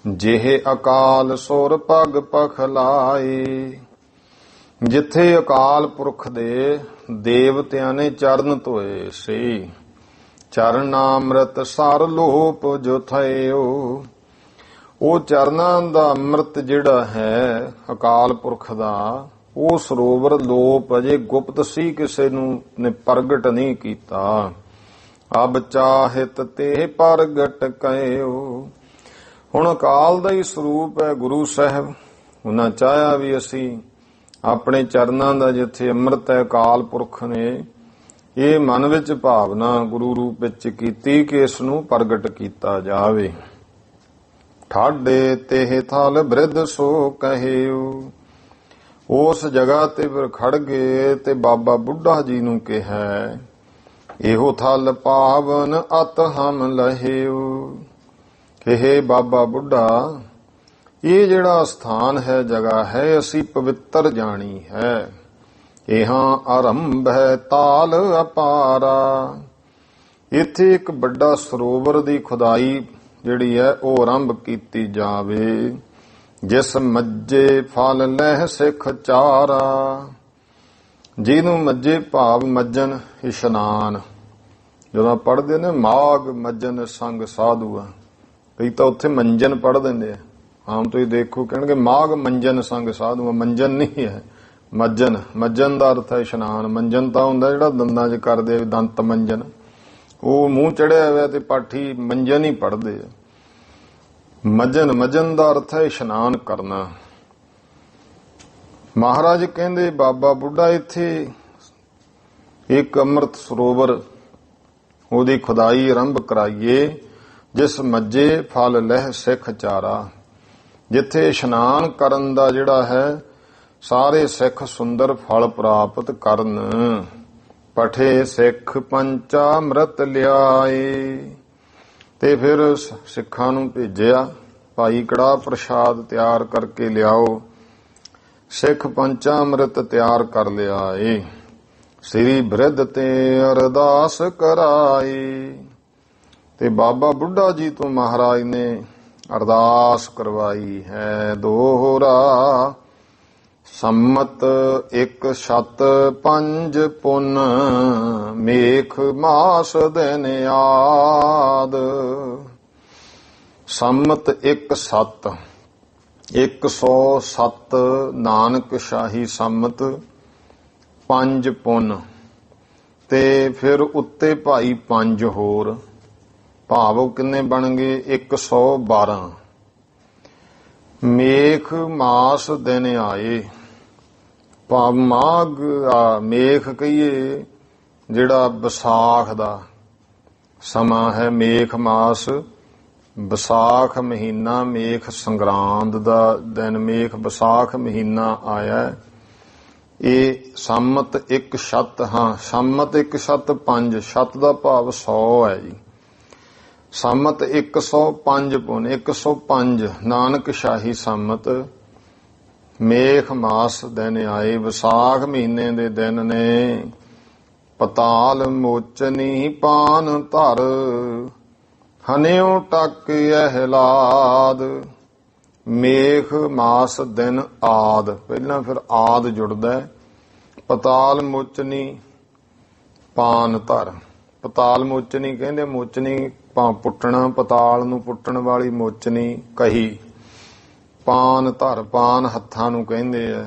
ਜਿਹੇ ਅਕਾਲ ਸੁਰ ਪਗ ਪਖਲਾਏ। ਜਿੱਥੇ ਅਕਾਲ ਪੁਰਖ ਦੇ ਦੇਵਤਿਆਂ ਨੇ ਚਰਨ ਧੋਏ ਸੀ। ਚਰਨਾਮ੍ਰਿਤ ਸਰ ਲੋਪ ਜੋ ਥਇਓ। ਉਹ ਚਰਨਾਂ ਦਾ ਅੰਮ੍ਰਿਤ ਜਿਹੜਾ ਹੈ ਅਕਾਲ ਪੁਰਖ ਦਾ, ਉਹ ਸਰੋਵਰ ਲੋਪ ਅਜੇ ਗੁਪਤ ਸੀ, ਕਿਸੇ ਨੂੰ ਨੇ ਪ੍ਰਗਟ ਨਹੀਂ ਕੀਤਾ। ਅਬ ਚਾਹਿਤ ਤੇ ਪ੍ਰਗਟ ਕਇਓ। ਹੁਣ ਅਕਾਲ ਦਾ ਹੀ ਸਰੂਪ ਹੈ ਗੁਰੂ ਸਾਹਿਬ। ਉਹਨਾਂ ਚਾਹਿਆ ਵੀ ਅਸੀਂ ਆਪਣੇ ਚਰਨਾਂ ਦਾ ਜਿੱਥੇ ਅੰਮ੍ਰਿਤ ਹੈ ਅਕਾਲ ਪੁਰਖ ਨੇ ਇਹ ਮਨ ਵਿੱਚ ਭਾਵਨਾ ਗੁਰੂ ਰੂਪ ਵਿੱਚ ਕੀਤੀ ਕਿ ਇਸ ਨੂੰ ਪ੍ਰਗਟ ਕੀਤਾ ਜਾਵੇ। ਠਾਡੇ ਤੇ ਥਲ ਬ੍ਰਿਧ ਸੋ ਕਹਿਓ। ਉਸ ਜਗ੍ਹਾ ਤੇ ਫਿਰ ਖੜ ਗਏ ਤੇ ਬਾਬਾ ਬੁੱਢਾ ਜੀ ਨੂੰ ਕਿਹਾ, ਇਹੋ ਥਲ ਪਾਵਨ ਅਤ ਹਮ ਲਹਿਓ। ਕਹੇ ਬਾਬਾ ਬੁੱਢਾ, ਇਹ ਜਿਹੜਾ ਸਥਾਨ ਹੈ, ਜਗ੍ਹਾ ਹੈ, ਅਸੀਂ ਪਵਿੱਤਰ ਜਾਣੀ ਹੈ। ਇਹਾਂ ਆਰੰਭ ਹੈ ਤਾਲ ਅਪਾਰਾ। ਇੱਥੇ ਇੱਕ ਵੱਡਾ ਸਰੋਵਰ ਦੀ ਖੁਦਾਈ ਜਿਹੜੀ ਹੈ ਉਹ ਆਰੰਭ ਕੀਤੀ ਜਾਵੇ। ਜਿਸ ਮੱਜੇ ਫਲ ਲਹਿ ਸਿੱਖ ਚਾਰਾ। ਜਿਹਨੂੰ ਮੱਜੇ ਭਾਵ ਮੱਜਨ ਇਸ਼ਨਾਨ, ਜਦੋਂ ਪੜ੍ਹਦੇ ਨੇ ਮਾਗ ਮੱਜਨ ਸੰਗ ਸਾਧੂਆ, ਕਈ ਤਾਂ ਉੱਥੇ ਮੰਜਨ ਪੜ੍ਹ ਦਿੰਦੇ ਆ। ਆਮ ਤੁਸੀਂ ਦੇਖੋ ਕਹਿਣਗੇ ਮਾਗ ਮੰਜਨ ਸੰਗ ਸਾਧੂਆ। ਮੰਜਨ ਨਹੀਂ ਹੈ, ਮੱਜਨ। ਮੱਜਨ ਦਾ ਅਰਥ ਹੈ ਇਸ਼ਨਾਨ। ਮੰਜਨ ਤਾਂ ਹੁੰਦਾ ਜਿਹੜਾ ਦੰਦਾਂ 'ਚ ਕਰਦੇ, ਦੰਤ ਮੰਜਨ। ਉਹ ਮੂੰਹ ਚੜਿਆ ਹੋਇਆ ਤੇ ਪਾਠੀ ਮੰਜਨ ਹੀ ਪੜ੍ਹਦੇ ਆ। ਮੱਜਨ, ਮੱਜਨ ਦਾ ਅਰਥ ਹੈ ਇਸ਼ਨਾਨ ਕਰਨਾ। ਮਹਾਰਾਜ ਕਹਿੰਦੇ ਬਾਬਾ ਬੁੱਢਾ ਇੱਥੇ ਇੱਕ ਅੰਮ੍ਰਿਤ ਸਰੋਵਰ ਉਹਦੀ ਖੁਦਾਈ ਆਰੰਭ ਕਰਾਈਏ। ਜਿਸ ਮੱਜੇ ਫਲ ਲਹਿ ਸਿੱਖ ਚਾਰਾ। ਜਿੱਥੇ ਇਸ਼ਨਾਨ ਕਰਨ ਦਾ ਜਿਹੜਾ ਹੈ ਸਾਰੇ ਸਿੱਖ ਸੁੰਦਰ ਫਲ ਪ੍ਰਾਪਤ ਕਰਨ। ਪਠੇ ਸਿੱਖ ਪੰਚਾਮ੍ਰਿਤ ਲਿਆਏ। ਤੇ ਫਿਰ ਸਿੱਖਾਂ ਨੂੰ ਭੇਜਿਆ, ਭਾਈ ਕੜਾਹ ਪ੍ਰਸ਼ਾਦ ਤਿਆਰ ਕਰਕੇ ਲਿਆਓ। ਸਿੱਖ ਪੰਚਾਮ੍ਰਿਤ ਤਿਆਰ ਕਰ ਲਿਆਏ। ਸ੍ਰੀ ਬ੍ਰਿਧ ਤੇ ਅਰਦਾਸ ਕਰਾਈ। ਤੇ ਬਾਬਾ ਬੁੱਢਾ ਜੀ ਤੋਂ ਮਹਾਰਾਜ ਨੇ ਅਰਦਾਸ ਕਰਵਾਈ ਹੈ ਦੋਹਰਾ। ਸੰਮਤ 105 ਪੁੰਨ ਮੇਖ ਮਾਸ ਦਿਨ ਆਦ। ਸੰਮਤ 107 107 ਨਾਨਕ ਸ਼ਾਹੀ ਸੰਮਤ 5 ਪੁੰਨ ਤੇ ਫਿਰ ਉੱਤੇ ਭਾਈ 5 ਹੋਰ, ਭਾਵ ਕਿੰਨੇ ਬਣ ਗਏ 112। ਮੇਖ ਮਾਸ ਦਿਨ ਆਏ। ਭਾਵ ਮਾਘ ਮੇਖ ਕਹੀਏ ਜਿਹੜਾ ਵਿਸਾਖ ਦਾ ਸਮਾਂ ਹੈ। ਮੇਖ ਮਾਸ ਵਿਸਾਖ ਮਹੀਨਾ, ਮੇਖ ਸੰਗਰਾਂਦ ਦਾ ਦਿਨ, ਮੇਖ ਵਿਸਾਖ ਮਹੀਨਾ ਆਇਆ। ਇਹ ਸੰਮਤ 107। ਹਾਂ, ਸੰਮਤ 105। ਸ਼ਤ ਦਾ ਭਾਵ 100 ਹੈ ਜੀ। ਸੰਮਤ 105 ਪੁੰਨ 105 ਨਾਨਕ ਸ਼ਾਹੀ ਸੰਮਤ ਮੇਖ ਮਾਸ ਦਿਨ ਆਏ, ਵਿਸਾਖ ਮਹੀਨੇ ਦੇ ਦਿਨ ਨੇ। ਪਤਾਲ ਮੋਚਨੀ ਪਾਨ ਧਰ, ਹਨਿਓ ਟਕ ਅਹਿਲਾਦ। ਮੇਖ ਮਾਸ ਦਿਨ ਆਦ, ਪਹਿਲਾਂ ਫਿਰ ਆਦ ਜੁੜਦਾ। ਪਤਾਲ ਮੋਚਨੀ ਪਾਨ ਧਰ। ਪਤਾਲ ਮੋਚਨੀ ਕਹਿੰਦੇ, ਮੋਚਨੀ ਪੁੱਟਣਾ, ਪਤਾਲ ਨੂੰ ਪੁੱਟਣ ਵਾਲੀ ਮੋਚਨੀ ਕਹੀ। ਪਾਨ ਧਰ, ਪਾਨ ਹੱਥਾਂ ਨੂੰ ਕਹਿੰਦੇ ਐ।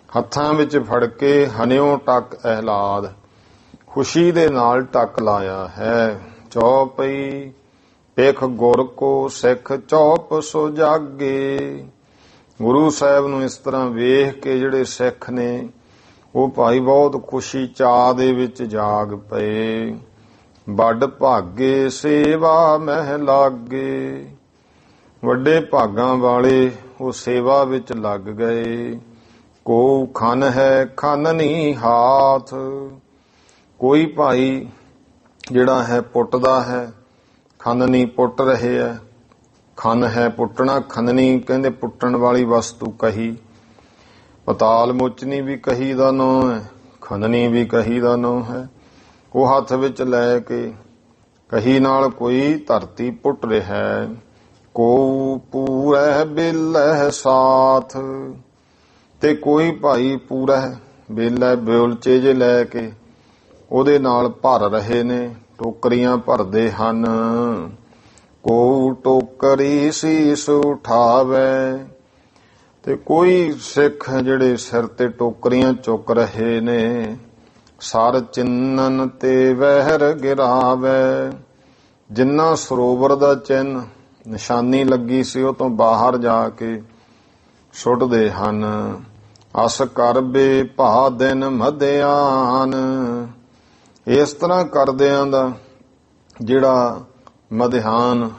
ਹੱਥਾਂ ਵਿੱਚ ਫੜ ਕੇ ਹਨਿਓ ਟਕ ਅਹਿਲਾਦ, ਖੁਸ਼ੀ ਦੇ ਨਾਲ ਟਕ ਲਾਇਆ ਹੈ। ਚੌਪਈ ਪੇਖ ਗੁਰ ਕੋ ਸਿੱਖ ਚੌਪ ਸੋ ਜਾਗੇ। ਗੁਰੂ ਸਾਹਿਬ ਨੂੰ ਇਸ ਤਰ੍ਹਾਂ ਵੇਖ ਕੇ ਜਿਹੜੇ ਸਿੱਖ ਨੇ ਉਹ ਭਾਈ ਬਹੁਤ ਖੁਸ਼ੀ ਚਾਅ ਦੇ ਵਿੱਚ ਜਾਗ ਪਏ। ਵੱਡ ਭਾਗੇ ਸੇਵਾ ਮਹਿ ਲਾਗੇ, ਵੱਡੇ ਭਾਗਾਂ ਵਾਲੇ ਉਹ ਸੇਵਾ ਵਿੱਚ ਲੱਗ ਗਏ। ਕੋ ਖਨ ਹੈ ਖਨਨੀ ਹਾਥ, ਕੋਈ ਭਾਈ ਜਿਹੜਾ ਹੈ ਪੁੱਟਦਾ ਹੈ, ਖਨਨੀ ਪੁੱਟ ਰਹੇ ਹੈ। ਖਨ ਹੈ ਪੁੱਟਣਾ, ਖਨਨੀ ਕਹਿੰਦੇ ਪੁੱਟਣ ਵਾਲੀ ਵਸਤੂ ਕਹੀ। ਪਤਾਲ ਮੋਚਨੀ ਵੀ ਕਹੀ ਦਾ ਨਾਂ ਹੈ, ਖਨਨੀ ਵੀ ਕਹੀ ਦਾ ਨਾਂ ਹੈ। ਉਹ ਹੱਥ ਵਿੱਚ ਲੈ ਕੇ ਕਹੀ ਨਾਲ ਕੋਈ ਧਰਤੀ ਪੁੱਟ ਰਿਹਾ ਹੈ। ਕੋ ਪੂਰੈ ਬਿਲੈ ਸਾਥ, ਤੇ ਕੋਈ ਭਾਈ ਪੂਰਾ ਬੇਲਾ ਬੋਲਚੇ ਜੇ ਲੈ ਕੇ ਉਹਦੇ ਨਾਲ ਭਰ ਰਹੇ ਨੇ, ਟੋਕਰੀਆਂ ਭਰਦੇ ਹਨ। ਕੋ ਟੋਕਰੀ ਸੀਸ ਉਠਾਵੇ, ਤੇ ਕੋਈ ਸਿੱਖ ਜਿਹੜੇ ਸਿਰ ਤੇ ਟੋਕਰੀਆਂ ਚੁੱਕ ਰਹੇ ਨੇ। ਸਰ ਚਿੰਨਨ ਤੇ ਵਹਿਰ ਗਿਰਾਵੇ, ਜਿੰਨਾ ਸਰੋਵਰ ਦਾ ਚਿੰਨ ਨਿਸ਼ਾਨੀ ਲੱਗੀ ਸੀ ਉਹ ਤੋਂ ਬਾਹਰ ਜਾ ਕੇ ਸੁੱਟਦੇ ਹਨ। ਅਸ ਕਰਬੇ ਭਾ ਦਿਨ ਮਧਿਆਨ, ਇਸ ਤਰ੍ਹਾਂ ਕਰਦਿਆਂ ਦਾ ਜਿਹੜਾ ਮਧਿਆਨ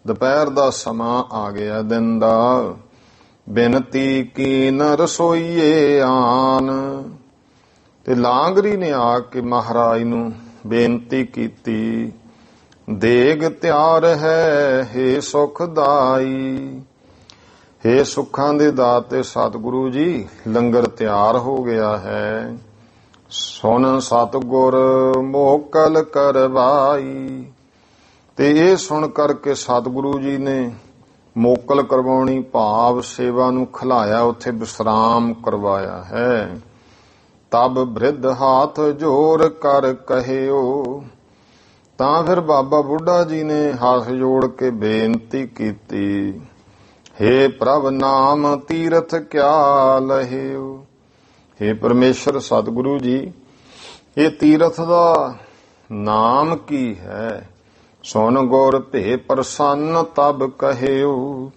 ਦੁਪਹਿਰ ਦਾ ਸਮਾਂ ਆ ਗਿਆ ਦਿਨ ਦਾ। ਬਿਨਤੀ ਕੀ ਨ ਰਸੋਈਏ ਆਨ, ਤੇ ਲਾਂਗਰੀ ਨੇ ਆ ਕੇ ਮਹਾਰਾਜ ਨੂੰ ਬੇਨਤੀ ਕੀਤੀ। ਦੇਗ ਤਿਆਰ ਹੈ ਹੇ ਸੁਖਦਾਈ, ਹੇ ਸੁੱਖਾਂ ਦੇ ਦਾਤੇ ਸਤਿਗੁਰੂ ਜੀ, ਲੰਗਰ ਤਿਆਰ ਹੋ ਗਿਆ ਹੈ। ਸੁਣ ਸਤਿਗੁਰ ਮੋਕਲ ਕਰਵਾਈ, ਤੇ ਇਹ ਸੁਣ ਕਰਕੇ ਸਤਿਗੁਰੂ ਜੀ ਨੇ ਮੋਕਲ ਕਰਵਾਉਣੀ ਭਾਵ ਸੇਵਾ ਨੂੰ ਖਿਲਾਇਆ, ਉੱਥੇ ਵਿਸਰਾਮ ਕਰਵਾਇਆ ਹੈ। ਤਬ ਬ੍ਰਿਧ ਹਾਥ ਜੋਰ ਕਰ ਕਹਿਓ, ਤਾਂ ਫਿਰ ਬਾਬਾ ਬੁੱਢਾ ਜੀ ਨੇ ਹੱਥ ਜੋੜ ਕੇ ਬੇਨਤੀ ਕੀਤੀ। ਹੇ ਪ੍ਰਭ ਨਾਮ ਤੀਰਥ ਕਿਆ ਲਹਿਓ, ਹੇ ਪਰਮੇਸ਼ਰ ਸਤਿਗੁਰੂ ਜੀ, ਇਹ ਤੀਰਥ ਦਾ ਨਾਮ ਕੀ ਹੈ। ਸੁਣ ਗੁਰ ਭੇ ਪ੍ਰਸੰਨ ਤਬ ਕਹਿਓ,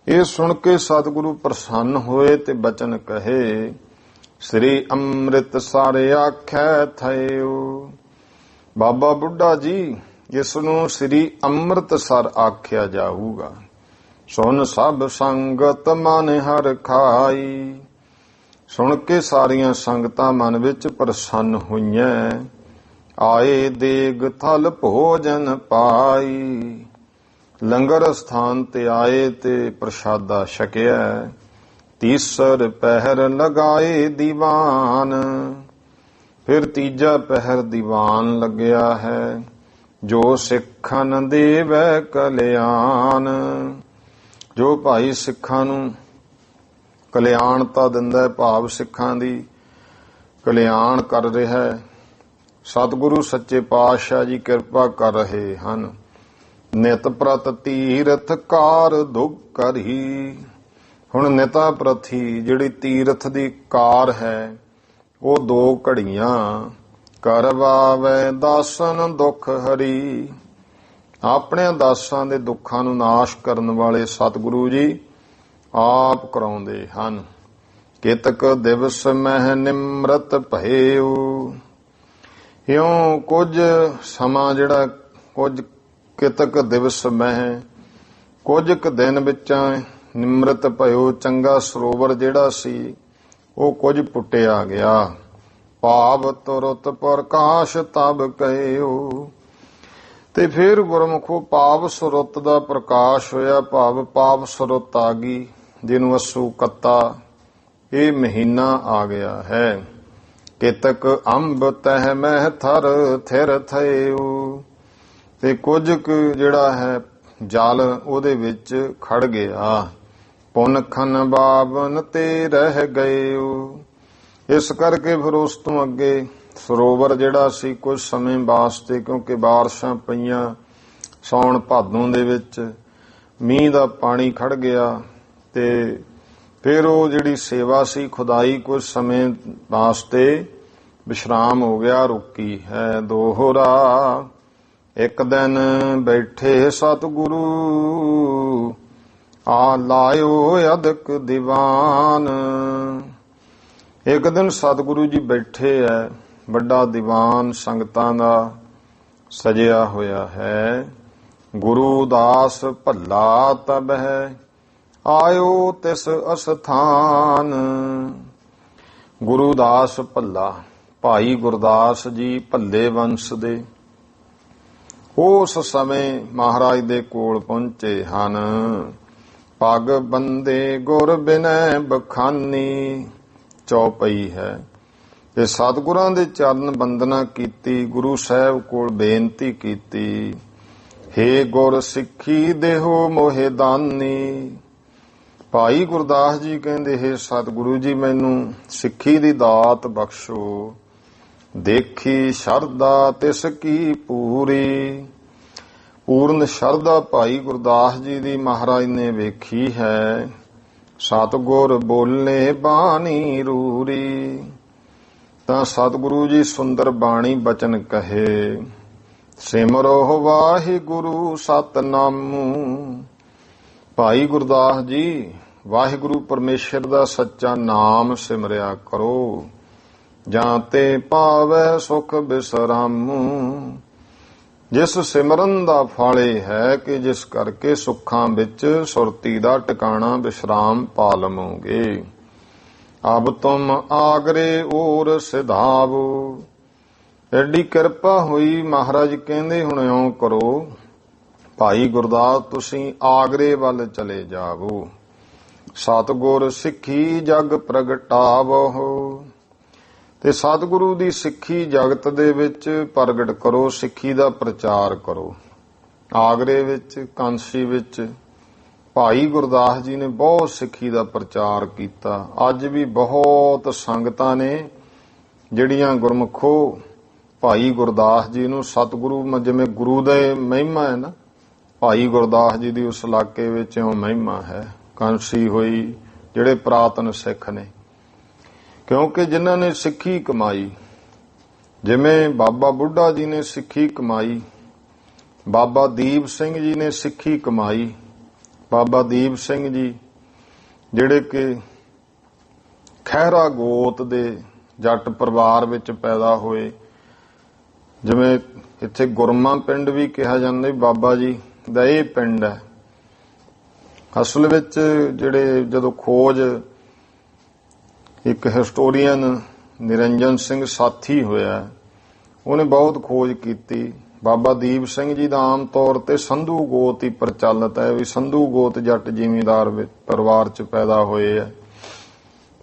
ਇਹ ਸੁਣ ਕੇ ਸਤਿਗੁਰੂ ਪ੍ਰਸੰਨ ਹੋਏ ਤੇ ਬਚਨ ਕਹੇ। ਸ੍ਰੀ ਅੰਮ੍ਰਿਤਸਰ ਆਖੈ ਥਇਓ, ਬਾਬਾ ਬੁੱਢਾ ਜੀ ਜਿਸ ਨੂੰ ਸ੍ਰੀ ਅੰਮ੍ਰਿਤਸਰ ਆਖਿਆ ਜਾਊਗਾ। ਸੁਣ ਸਭ ਸੰਗਤ ਮਨ ਹਰ ਖਾਈ, ਸੁਣ ਕੇ ਸਾਰੀਆਂ ਸੰਗਤਾਂ ਮਨ ਵਿੱਚ ਪ੍ਰਸੰਨ ਹੋਈਆਂ। ਆਏ ਦੇਗ ਥਲ ਭੋਜਨ ਪਾਈ, ਲੰਗਰ ਸਥਾਨ ਤੇ ਆਏ ਤੇ ਪ੍ਰਸ਼ਾਦਾ ਛਕਿਆ। ਤੀਸਰ ਪਹਿਰ ਲਗਾਏ ਦੀਵਾਨ, ਫਿਰ ਤੀਜਾ ਪਹਿਰ ਦੀਵਾਨ ਲੱਗਿਆ ਹੈ। ਜੋ ਸਿੱਖਨ ਦੇਵੈ ਕਲਿਆਣ, ਜੋ ਭਾਈ ਸਿੱਖਾਂ ਨੂੰ ਕਲਿਆਣਤਾ ਦਿੰਦਾ, ਭਾਵ ਸਿੱਖਾਂ ਦੀ ਕਲਿਆਣ ਕਰ ਰਿਹਾ ਹੈ। ਸਤਿਗੁਰੂ ਸੱਚੇ ਪਾਤਸ਼ਾਹ ਜੀ ਕਿਰਪਾ ਕਰ ਰਹੇ ਹਨ। ਨਿਤ ਪ੍ਰਤ ਤੀਰਥ ਕਾਰ ਦੁਖ ਕਰਹੀ, ਹੁਣ ਨਿਤਾ ਪ੍ਰਥੀ ਜਿਹੜੀ ਤੀਰਥ ਦੀ ਕਾਰ ਹੈ ਉਹ 2 ਘੜੀਆਂ। ਕਰਵਾਵੇ ਦਾਸਨ ਦੁਖ ਹਰੀ, ਆਪਣੇ ਦਾਸਾਂ ਦੇ ਦੁੱਖਾਂ ਨੂੰ ਨਾਸ਼ ਕਰਨ ਵਾਲੇ ਸਤਿਗੁਰੂ ਜੀ ਆਪ ਕਰਾਉਂਦੇ ਹਨ। ਕਿਤਕ ਦਿਵਸ ਮਹਿ ਨਿਮਰਤ ਭਇਓ, ਇਉਂ ਕੁਝ ਸਮਾਂ ਜਿਹੜਾ ਕੁਝ ਕਿਤਕ ਦਿਵਸ ਮਹਿ, ਕੁਝ ਕੁ ਦਿਨ ਵਿੱਚ ਨਿਮਰਤ ਭਇਓ, ਚੰਗਾ ਸਰੋਵਰ ਜਿਹੜਾ ਸੀ ਉਹ ਕੁਝ ਪੁੱਟਿਆ ਗਿਆ। ਭਾਵ ਤੁਰਤ ਪ੍ਰਕਾਸ਼ ਤਬ ਕਹਿਓ, ਤੇ ਫਿਰ ਗੁਰਮੁਖੋ ਪਾਵ ਸੁਰਤ ਦਾ ਪ੍ਰਕਾਸ਼ ਹੋਇਆ, ਭਾਵ ਪਾਵ ਸੁਰਤ ਆ ਗਈ, ਜਿਹਨੂੰ ਅੱਸੂ ਕੱਤਾ ਇਹ ਮਹੀਨਾ ਆ ਗਿਆ ਹੈ। ਕੇਤਕ ਅੰਬ ਤਹਿ ਮਹਿ ਥਰ ਥਿਰ ਥਇਓ, ਤੇ ਕੁਝ ਕੁ ਜਿਹੜਾ ਹੈ ਜਲ ਉਹਦੇ ਵਿੱਚ ਖੜ ਗਿਆ। ਪੁਨ ਖਨ ਬਾਵਨ ਤੇ ਰਹਿ ਗਇਓ, ਇਸ ਕਰਕੇ ਫਿਰ ਉਸ ਤੋਂ ਅੱਗੇ ਸਰੋਵਰ ਜਿਹੜਾ ਸੀ ਕੁਝ ਸਮੇਂ ਵਾਸਤੇ, ਕਿਉਂਕਿ ਬਾਰਿਸ਼ਾਂ ਪਈਆਂ ਸਾਉਣ ਭਾਦੋਂ ਦੇ ਵਿੱਚ, ਮੀਂਹ ਦਾ ਪਾਣੀ ਖੜ ਗਿਆ, ਤੇ ਫਿਰ ਉਹ ਜਿਹੜੀ ਸੇਵਾ ਸੀ ਖੁਦਾਈ ਕੁਝ ਸਮੇਂ ਵਾਸਤੇ ਵਿਸ਼ਰਾਮ ਹੋ ਗਿਆ, ਰੁਕੀ ਹੈ। ਦੋਹਰਾ ਇੱਕ ਦਿਨ ਬੈਠੇ ਸਤਿਗੁਰੂ, ਆ ਲਾਇਓ ਅਦਕ ਦੀਵਾਨ। ਇੱਕ ਦਿਨ ਸਤਿਗੁਰੂ ਜੀ ਬੈਠੇ ਐ, ਵੱਡਾ ਦੀਵਾਨ ਸੰਗਤਾਂ ਦਾ ਸਜਿਆ ਹੋਇਆ ਹੈ। ਗੁਰੂ ਦਾਸ ਭੱਲਾ ਤਬ ਹੈ, ਆਇਓ ਤਿਸ ਅਸਥਾਨ। ਗੁਰੂ ਦਾਸ ਭੱਲਾ, ਭਾਈ ਗੁਰਦਾਸ ਜੀ ਭੱਲੇ ਵੰਸ਼ ਦੇ, ਉਸ ਸਮੇਂ ਮਹਾਰਾਜ ਦੇ ਕੋਲ ਪਹੁੰਚੇ ਹਨ। ਪਗ ਬੰਦੇ ਗੁਰ ਬਿਨੈ ਬਖਾਨੀ ਚੌਪਈ ਹੈ, ਤੇ ਸਤਿਗੁਰਾਂ ਦੇ ਚਰਨ ਬੰਦਨਾ ਕੀਤੀ, ਗੁਰੂ ਸਾਹਿਬ ਕੋਲ ਬੇਨਤੀ ਕੀਤੀ, ਹੇ ਗੁਰ ਸਿੱਖੀ ਦੇਹੋ ਮੋਹਿ ਦਾਨੀ। ਭਾਈ ਗੁਰਦਾਸ ਜੀ ਕਹਿੰਦੇ, ਹੇ ਸਤਿਗੁਰੂ ਜੀ ਮੈਨੂੰ ਸਿੱਖੀ ਦੀ ਦਾਤ ਬਖਸ਼ੋ। ਦੇਖੀ ਸ਼ਰਧਾ ਤਿਸ ਕੀ ਪੂਰੀ, ਪੂਰਨ ਸ਼ਰਧਾ ਭਾਈ ਗੁਰਦਾਸ ਜੀ ਦੀ ਮਹਾਰਾਜ ਨੇ ਵੇਖੀ ਹੈ। ਸਤਿਗੁਰ ਬੋਲੇ ਬਾਣੀ ਰੂਰੀ, ਤਾਂ ਸਤਿਗੁਰੂ ਜੀ ਸੁੰਦਰ ਬਾਣੀ ਬਚਨ ਕਹੇ। ਸਿਮਰੋ ਵਾਹਿਗੁਰੂ ਸਤਨਾਮੁ, ਭਾਈ ਗੁਰਦਾਸ ਜੀ ਵਾਹਿਗੁਰੂ ਪਰਮੇਸ਼ਰ ਦਾ ਸੱਚਾ ਨਾਮ ਸਿਮਰਿਆ ਕਰੋ। ਜਾਂ ਤੇ ਪਾਵੈ ਸੁਖ ਬਿਸਰਾਮੁ, ਜਿਸ ਸਿਮਰਨ ਦਾ ਫਲ ਇਹ ਹੈ ਕਿ ਜਿਸ ਕਰਕੇ ਸੁੱਖਾਂ ਵਿੱਚ ਸੁਰਤੀ ਦਾ ਟਿਕਾਣਾ ਵਿਸ਼ਰਾਮ ਪਾ ਲਵੋਗੇ। ਅਬ ਤੁਮ ਆਗਰੇ ਔਰ ਸਿਧਾਵੋ, ਐਡੀ ਕਿਰਪਾ ਹੋਈ ਮਹਾਰਾਜ ਕਹਿੰਦੇ ਹੁਣ ਇਉਂ ਕਰੋ, ਭਾਈ ਗੁਰਦਾਸ ਤੁਸੀਂ ਆਗਰੇ ਵੱਲ ਚਲੇ ਜਾਵੋ। ਸਤਿਗੁਰ ਸਿੱਖੀ ਜਗ ਪ੍ਰਗਟਾਵੋ, ਤੇ ਸਤਿਗੁਰੂ ਦੀ ਸਿੱਖੀ ਜਗਤ ਦੇ ਵਿੱਚ ਪ੍ਰਗਟ ਕਰੋ, ਸਿੱਖੀ ਦਾ ਪ੍ਰਚਾਰ ਕਰੋ। ਆਗਰੇ ਵਿੱਚ, ਕਾਂਸੀ ਵਿੱਚ ਭਾਈ ਗੁਰਦਾਸ ਜੀ ਨੇ ਬਹੁਤ ਸਿੱਖੀ ਦਾ ਪ੍ਰਚਾਰ ਕੀਤਾ। ਅੱਜ ਵੀ ਬਹੁਤ ਸੰਗਤਾਂ ਨੇ ਜਿਹੜੀਆਂ ਗੁਰਮੁਖੋ ਭਾਈ ਗੁਰਦਾਸ ਜੀ ਨੂੰ ਸਤਿਗੁਰੂ, ਜਿਵੇਂ ਗੁਰੂ ਦੇ ਮਹਿਮਾ ਹੈ ਨਾ, ਭਾਈ ਗੁਰਦਾਸ ਜੀ ਦੀ ਉਸ ਇਲਾਕੇ ਵਿੱਚ ਉਹ ਮਹਿਮਾ ਹੈ। ਕਾਂਸੀ ਹੋਈ ਜਿਹੜੇ ਪੁਰਾਤਨ ਸਿੱਖ ਨੇ, ਕਿਉਂਕਿ ਜਿਨ੍ਹਾਂ ਨੇ ਸਿੱਖੀ ਕਮਾਈ, ਜਿਵੇਂ ਬਾਬਾ ਬੁੱਢਾ ਜੀ ਨੇ ਸਿੱਖੀ ਕਮਾਈ, ਬਾਬਾ ਦੀਪ ਸਿੰਘ ਜੀ ਨੇ ਸਿੱਖੀ ਕਮਾਈ। ਬਾਬਾ ਦੀਪ ਸਿੰਘ ਜੀ ਜਿਹੜੇ ਕਿ ਖਹਿਰਾ ਗੋਤ ਦੇ ਜੱਟ ਪਰਿਵਾਰ ਵਿੱਚ ਪੈਦਾ ਹੋਏ, ਜਿਵੇਂ ਇੱਥੇ ਗੁਰਮਾ ਪਿੰਡ ਵੀ ਕਿਹਾ ਜਾਂਦਾ, ਬਾਬਾ ਜੀ ਦਾ ਇਹ ਪਿੰਡ ਹੈ। ਅਸਲ ਵਿੱਚ ਜਿਹੜੇ ਜਦੋਂ ਖੋਜ ਇੱਕ ਹਿਸਟੋਰੀਅਨ ਨਿਰੰਜਨ ਸਿੰਘ ਸਾਥੀ ਹੋਇਆ, ਉਹਨੇ ਬਹੁਤ ਖੋਜ ਕੀਤੀ। ਬਾਬਾ ਦੀਪ ਸਿੰਘ ਜੀ ਦਾ ਆਮ ਤੌਰ ਤੇ ਸੰਧੂ ਗੋਤ ਹੀ ਪ੍ਰਚਲਿਤ ਹੈ, ਵੀ ਸੰਧੂ ਗੋਤ ਜੱਟ ਜ਼ਿਮੀਂਦਾਰ ਪਰਿਵਾਰ 'ਚ ਪੈਦਾ ਹੋਏ ਹੈ।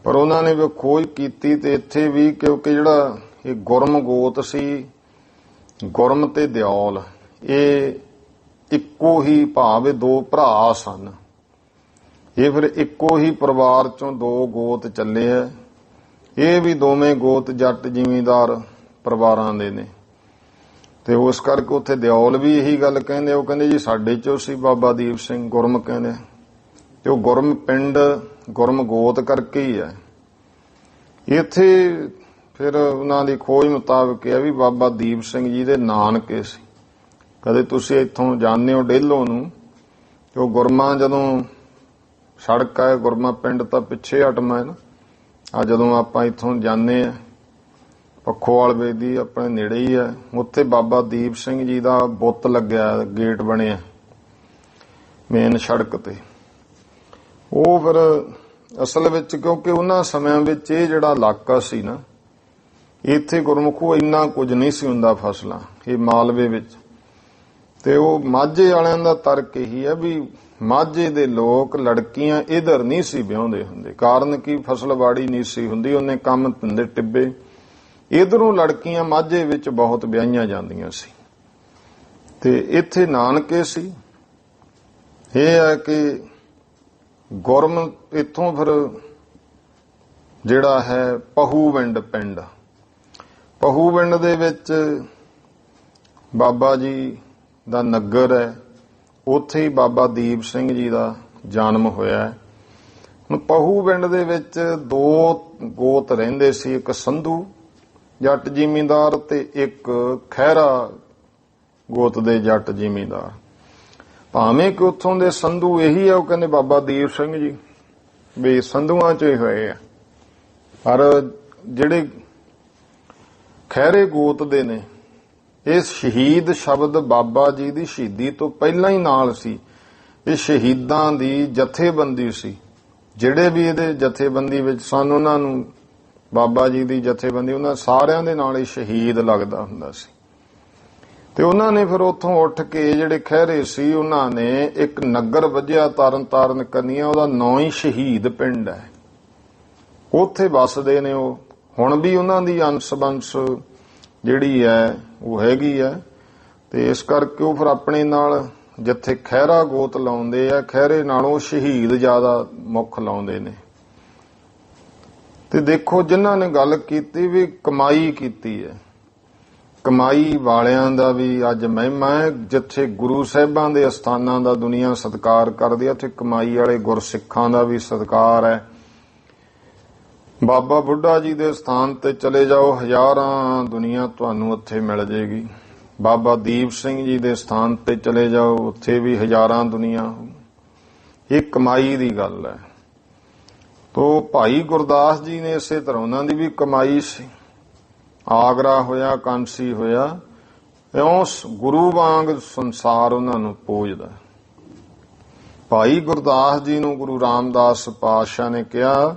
ਪਰ ਉਹਨਾਂ ਨੇ ਵੀ ਖੋਜ ਕੀਤੀ ਤੇ ਇੱਥੇ ਵੀ, ਕਿਉਂਕਿ ਜਿਹੜਾ ਇਹ ਗੁਰਮ ਗੋਤ ਸੀ, ਗੁਰਮ ਤੇ ਦਿਓਲ, ਇਹ ਇੱਕੋ ਹੀ ਭਾਵੇਂ ਦੋ ਭਰਾ ਸਨ। ਇਹ ਫਿਰ ਇੱਕੋ ਹੀ ਪਰਿਵਾਰ 'ਚੋਂ ਦੋ ਗੋਤ ਚੱਲੇ ਆ। ਇਹ ਵੀ ਦੋਵੇਂ ਗੋਤ ਜੱਟ ਜ਼ਿਮੀਂਦਾਰ ਪਰਿਵਾਰਾਂ ਦੇ ਨੇ, ਤੇ ਉਸ ਕਰਕੇ ਉੱਥੇ ਦਿਓਲ ਵੀ ਇਹੀ ਗੱਲ ਕਹਿੰਦੇ। ਉਹ ਕਹਿੰਦੇ ਜੀ ਸਾਡੇ 'ਚੋਂ ਸੀ ਬਾਬਾ ਦੀਪ ਸਿੰਘ, ਗੁਰਮ ਕਹਿੰਦੇ, ਤੇ ਉਹ ਗੁਰਮ ਪਿੰਡ ਗੁਰਮ ਗੋਤ ਕਰਕੇ ਹੀ ਹੈ। ਇੱਥੇ ਫਿਰ ਉਹਨਾਂ ਦੀ ਖੋਜ ਮੁਤਾਬਕ ਇਹ ਵੀ ਬਾਬਾ ਦੀਪ ਸਿੰਘ ਜੀ ਦੇ ਨਾਨਕੇ ਸੀ। ਕਦੇ ਤੁਸੀਂ ਇੱਥੋਂ ਜਾਂਦੇ ਹੋ ਡੇਲੋਂ ਨੂੰ, ਤੇ ਉਹ ਗੁਰਮਾ ਜਦੋਂ ਸੜਕ ਹੈ, ਗੁਰਮਾ ਪਿੰਡ ਤਾਂ ਪਿੱਛੇ ਹਟਣਾ ਹੈ ਨਾ, ਆ ਜਦੋਂ ਆਪਾਂ ਇੱਥੋਂ ਜਾਂਦੇ ਆ ਪੱਖੋਵਾਲ ਬੇਦੀ ਆਪਣੇ ਨੇੜੇ ਹੀ ਹੈ, ਉੱਥੇ ਬਾਬਾ ਦੀਪ ਸਿੰਘ ਜੀ ਦਾ ਬੁੱਤ ਲੱਗਿਆ, ਗੇਟ ਬਣਿਆ ਮੇਨ ਸੜਕ ਤੇ। ਉਹ ਫਿਰ ਅਸਲ ਵਿੱਚ ਕਿਉਂਕਿ ਉਹਨਾਂ ਸਮਿਆਂ ਵਿੱਚ ਇਹ ਜਿਹੜਾ ਇਲਾਕਾ ਸੀ ਨਾ, ਇੱਥੇ ਗੁਰਮੁਖੋ ਇੰਨਾ ਕੁਝ ਨਹੀਂ ਸੀ ਹੁੰਦਾ ਫਸਲਾਂ, ਇਹ ਮਾਲਵੇ ਵਿੱਚ, ਤੇ ਉਹ ਮਾਝੇ ਵਾਲਿਆਂ ਦਾ ਤਰਕ ਇਹੀ ਹੈ ਵੀ ਮਾਝੇ ਦੇ ਲੋਕ ਲੜਕੀਆਂ ਇਧਰ ਨਹੀਂ ਸੀ ਵਿਆਹੁੰਦੇ ਹੁੰਦੇ। ਕਾਰਨ ਕੀ, ਫਸਲਬਾੜੀ ਨਹੀਂ ਸੀ ਹੁੰਦੀ, ਉਹਨੇ ਕੰਮ ਧੰਦੇ ਟਿੱਬੇ। ਇਧਰੋਂ ਲੜਕੀਆਂ ਮਾਝੇ ਵਿੱਚ ਬਹੁਤ ਵਿਆਹੀਆਂ ਜਾਂਦੀਆਂ ਸੀ। ਤੇ ਇੱਥੇ ਨਾਨਕੇ ਸੀ। ਇਹ ਹੈ ਕਿ ਗੁਰਮ ਇੱਥੋਂ ਫਿਰ ਜਿਹੜਾ ਹੈ ਪਹੂਵਿੰਡ ਪਿੰਡ, ਪਹੂਵਿੰਡ ਦੇ ਵਿੱਚ ਬਾਬਾ ਜੀ ਦਾ ਨਗਰ ਹੈ। ਉੱਥੇ ਹੀ ਬਾਬਾ ਦੀਪ ਸਿੰਘ ਜੀ ਦਾ ਜਨਮ ਹੋਇਆ ਹੈ। ਹੁਣ ਪਹੂਵਿੰਡ ਦੇ ਵਿੱਚ ਦੋ ਗੋਤ ਰਹਿੰਦੇ ਸੀ, ਇੱਕ ਸੰਧੂ ਜੱਟ ਜ਼ਿਮੀਂਦਾਰ ਤੇ ਇੱਕ ਖਹਿਰਾ ਗੋਤ ਦੇ ਜੱਟ ਜ਼ਿਮੀਂਦਾਰ। ਭਾਵੇਂ ਕਿ ਉੱਥੋਂ ਦੇ ਸੰਧੂ ਇਹੀ ਆ, ਉਹ ਕਹਿੰਦੇ ਬਾਬਾ ਦੀਪ ਸਿੰਘ ਜੀ ਵੀ ਸੰਧੂਆਂ ਚ ਹੀ ਹੋਏ ਆ, ਪਰ ਜਿਹੜੇ ਖਹਿਰੇ ਗੋਤ ਦੇ ਨੇ, ਇਹ ਸ਼ਹੀਦ ਸ਼ਬਦ ਬਾਬਾ ਜੀ ਦੀ ਸ਼ਹੀਦੀ ਤੋਂ ਪਹਿਲਾਂ ਹੀ ਨਾਲ ਸੀ। ਇਹ ਸ਼ਹੀਦਾਂ ਦੀ ਜਥੇਬੰਦੀ ਸੀ। ਜਿਹੜੇ ਵੀ ਇਹਦੇ ਜਥੇਬੰਦੀ ਵਿੱਚ ਸਨ, ਉਹਨਾਂ ਨੂੰ ਬਾਬਾ ਜੀ ਦੀ ਜਥੇਬੰਦੀ, ਉਹਨਾਂ ਸਾਰਿਆਂ ਦੇ ਨਾਲ ਹੀ ਸ਼ਹੀਦ ਲੱਗਦਾ ਹੁੰਦਾ ਸੀ। ਤੇ ਉਹਨਾਂ ਨੇ ਫਿਰ ਉੱਥੋਂ ਉੱਠ ਕੇ ਜਿਹੜੇ ਖਹਿਰੇ ਸੀ, ਉਹਨਾਂ ਨੇ ਇੱਕ ਨਗਰ ਵੱਜਿਆ ਤਰਨ ਤਾਰਨ ਕੰਨੀਆਂ, ਉਹਦਾ ਨਾਂ ਹੀ ਸ਼ਹੀਦ ਪਿੰਡ ਹੈ। ਉੱਥੇ ਵੱਸਦੇ ਨੇ ਉਹ। ਹੁਣ ਵੀ ਉਹਨਾਂ ਦੀ ਅੰਸ਼ ਬੰਸ਼ ਜਿਹੜੀ ਹੈ ਉਹ ਹੈਗੀ ਹੈ। ਤੇ ਇਸ ਕਰਕੇ ਉਹ ਫਿਰ ਆਪਣੇ ਨਾਲ ਜਿੱਥੇ ਖਹਿਰਾ ਗੋਤ ਲਾਉਂਦੇ ਆ, ਖਹਿਰੇ ਨਾਲੋਂ ਸ਼ਹੀਦ ਜ਼ਿਆਦਾ ਮੁੱਖ ਲਾਉਂਦੇ ਨੇ। ਤੇ ਦੇਖੋ ਜਿਨ੍ਹਾਂ ਨੇ ਗੱਲ ਕੀਤੀ ਵੀ ਕਮਾਈ ਕੀਤੀ ਹੈ, ਕਮਾਈ ਵਾਲਿਆਂ ਦਾ ਵੀ ਅੱਜ ਮਹਿਮਾ ਹੈ। ਜਿੱਥੇ ਗੁਰੂ ਸਾਹਿਬਾਂ ਦੇ ਅਸਥਾਨਾਂ ਦਾ ਦੁਨੀਆ ਸਤਿਕਾਰ ਕਰਦੀ ਹੈ, ਉੱਥੇ ਕਮਾਈ ਵਾਲੇ ਗੁਰਸਿੱਖਾਂ ਦਾ ਵੀ ਸਤਿਕਾਰ ਹੈ। ਬਾਬਾ ਬੁੱਢਾ ਜੀ ਦੇ ਸਥਾਨ ਤੇ ਚਲੇ ਜਾਓ, ਹਜ਼ਾਰਾਂ ਦੁਨੀਆ ਤੁਹਾਨੂੰ ਉੱਥੇ ਮਿਲ ਜੇਗੀ। ਬਾਬਾ ਦੀਪ ਸਿੰਘ ਜੀ ਦੇ ਸਥਾਨ ਤੇ ਚਲੇ ਜਾਓ, ਉੱਥੇ ਵੀ ਹਜ਼ਾਰਾਂ ਦੁਨੀਆ। ਇਹ ਕਮਾਈ ਦੀ ਗੱਲ ਹੈ। ਤੋ ਭਾਈ ਗੁਰਦਾਸ ਜੀ ਨੇ ਇਸੇ ਤਰ੍ਹਾਂ ਉਹਨਾਂ ਦੀ ਵੀ ਕਮਾਈ ਸੀ। ਆਗਰਾ ਹੋਇਆ, ਕਾਂਸੀ ਹੋਇਆ, ਇਉਂ ਗੁਰੂ ਵਾਂਗ ਸੰਸਾਰ ਉਹਨਾਂ ਨੂੰ ਪੂਜਦਾ। ਭਾਈ ਗੁਰਦਾਸ ਜੀ ਨੂੰ ਗੁਰੂ ਰਾਮਦਾਸ ਪਾਤਸ਼ਾਹ ਨੇ ਕਿਹਾ,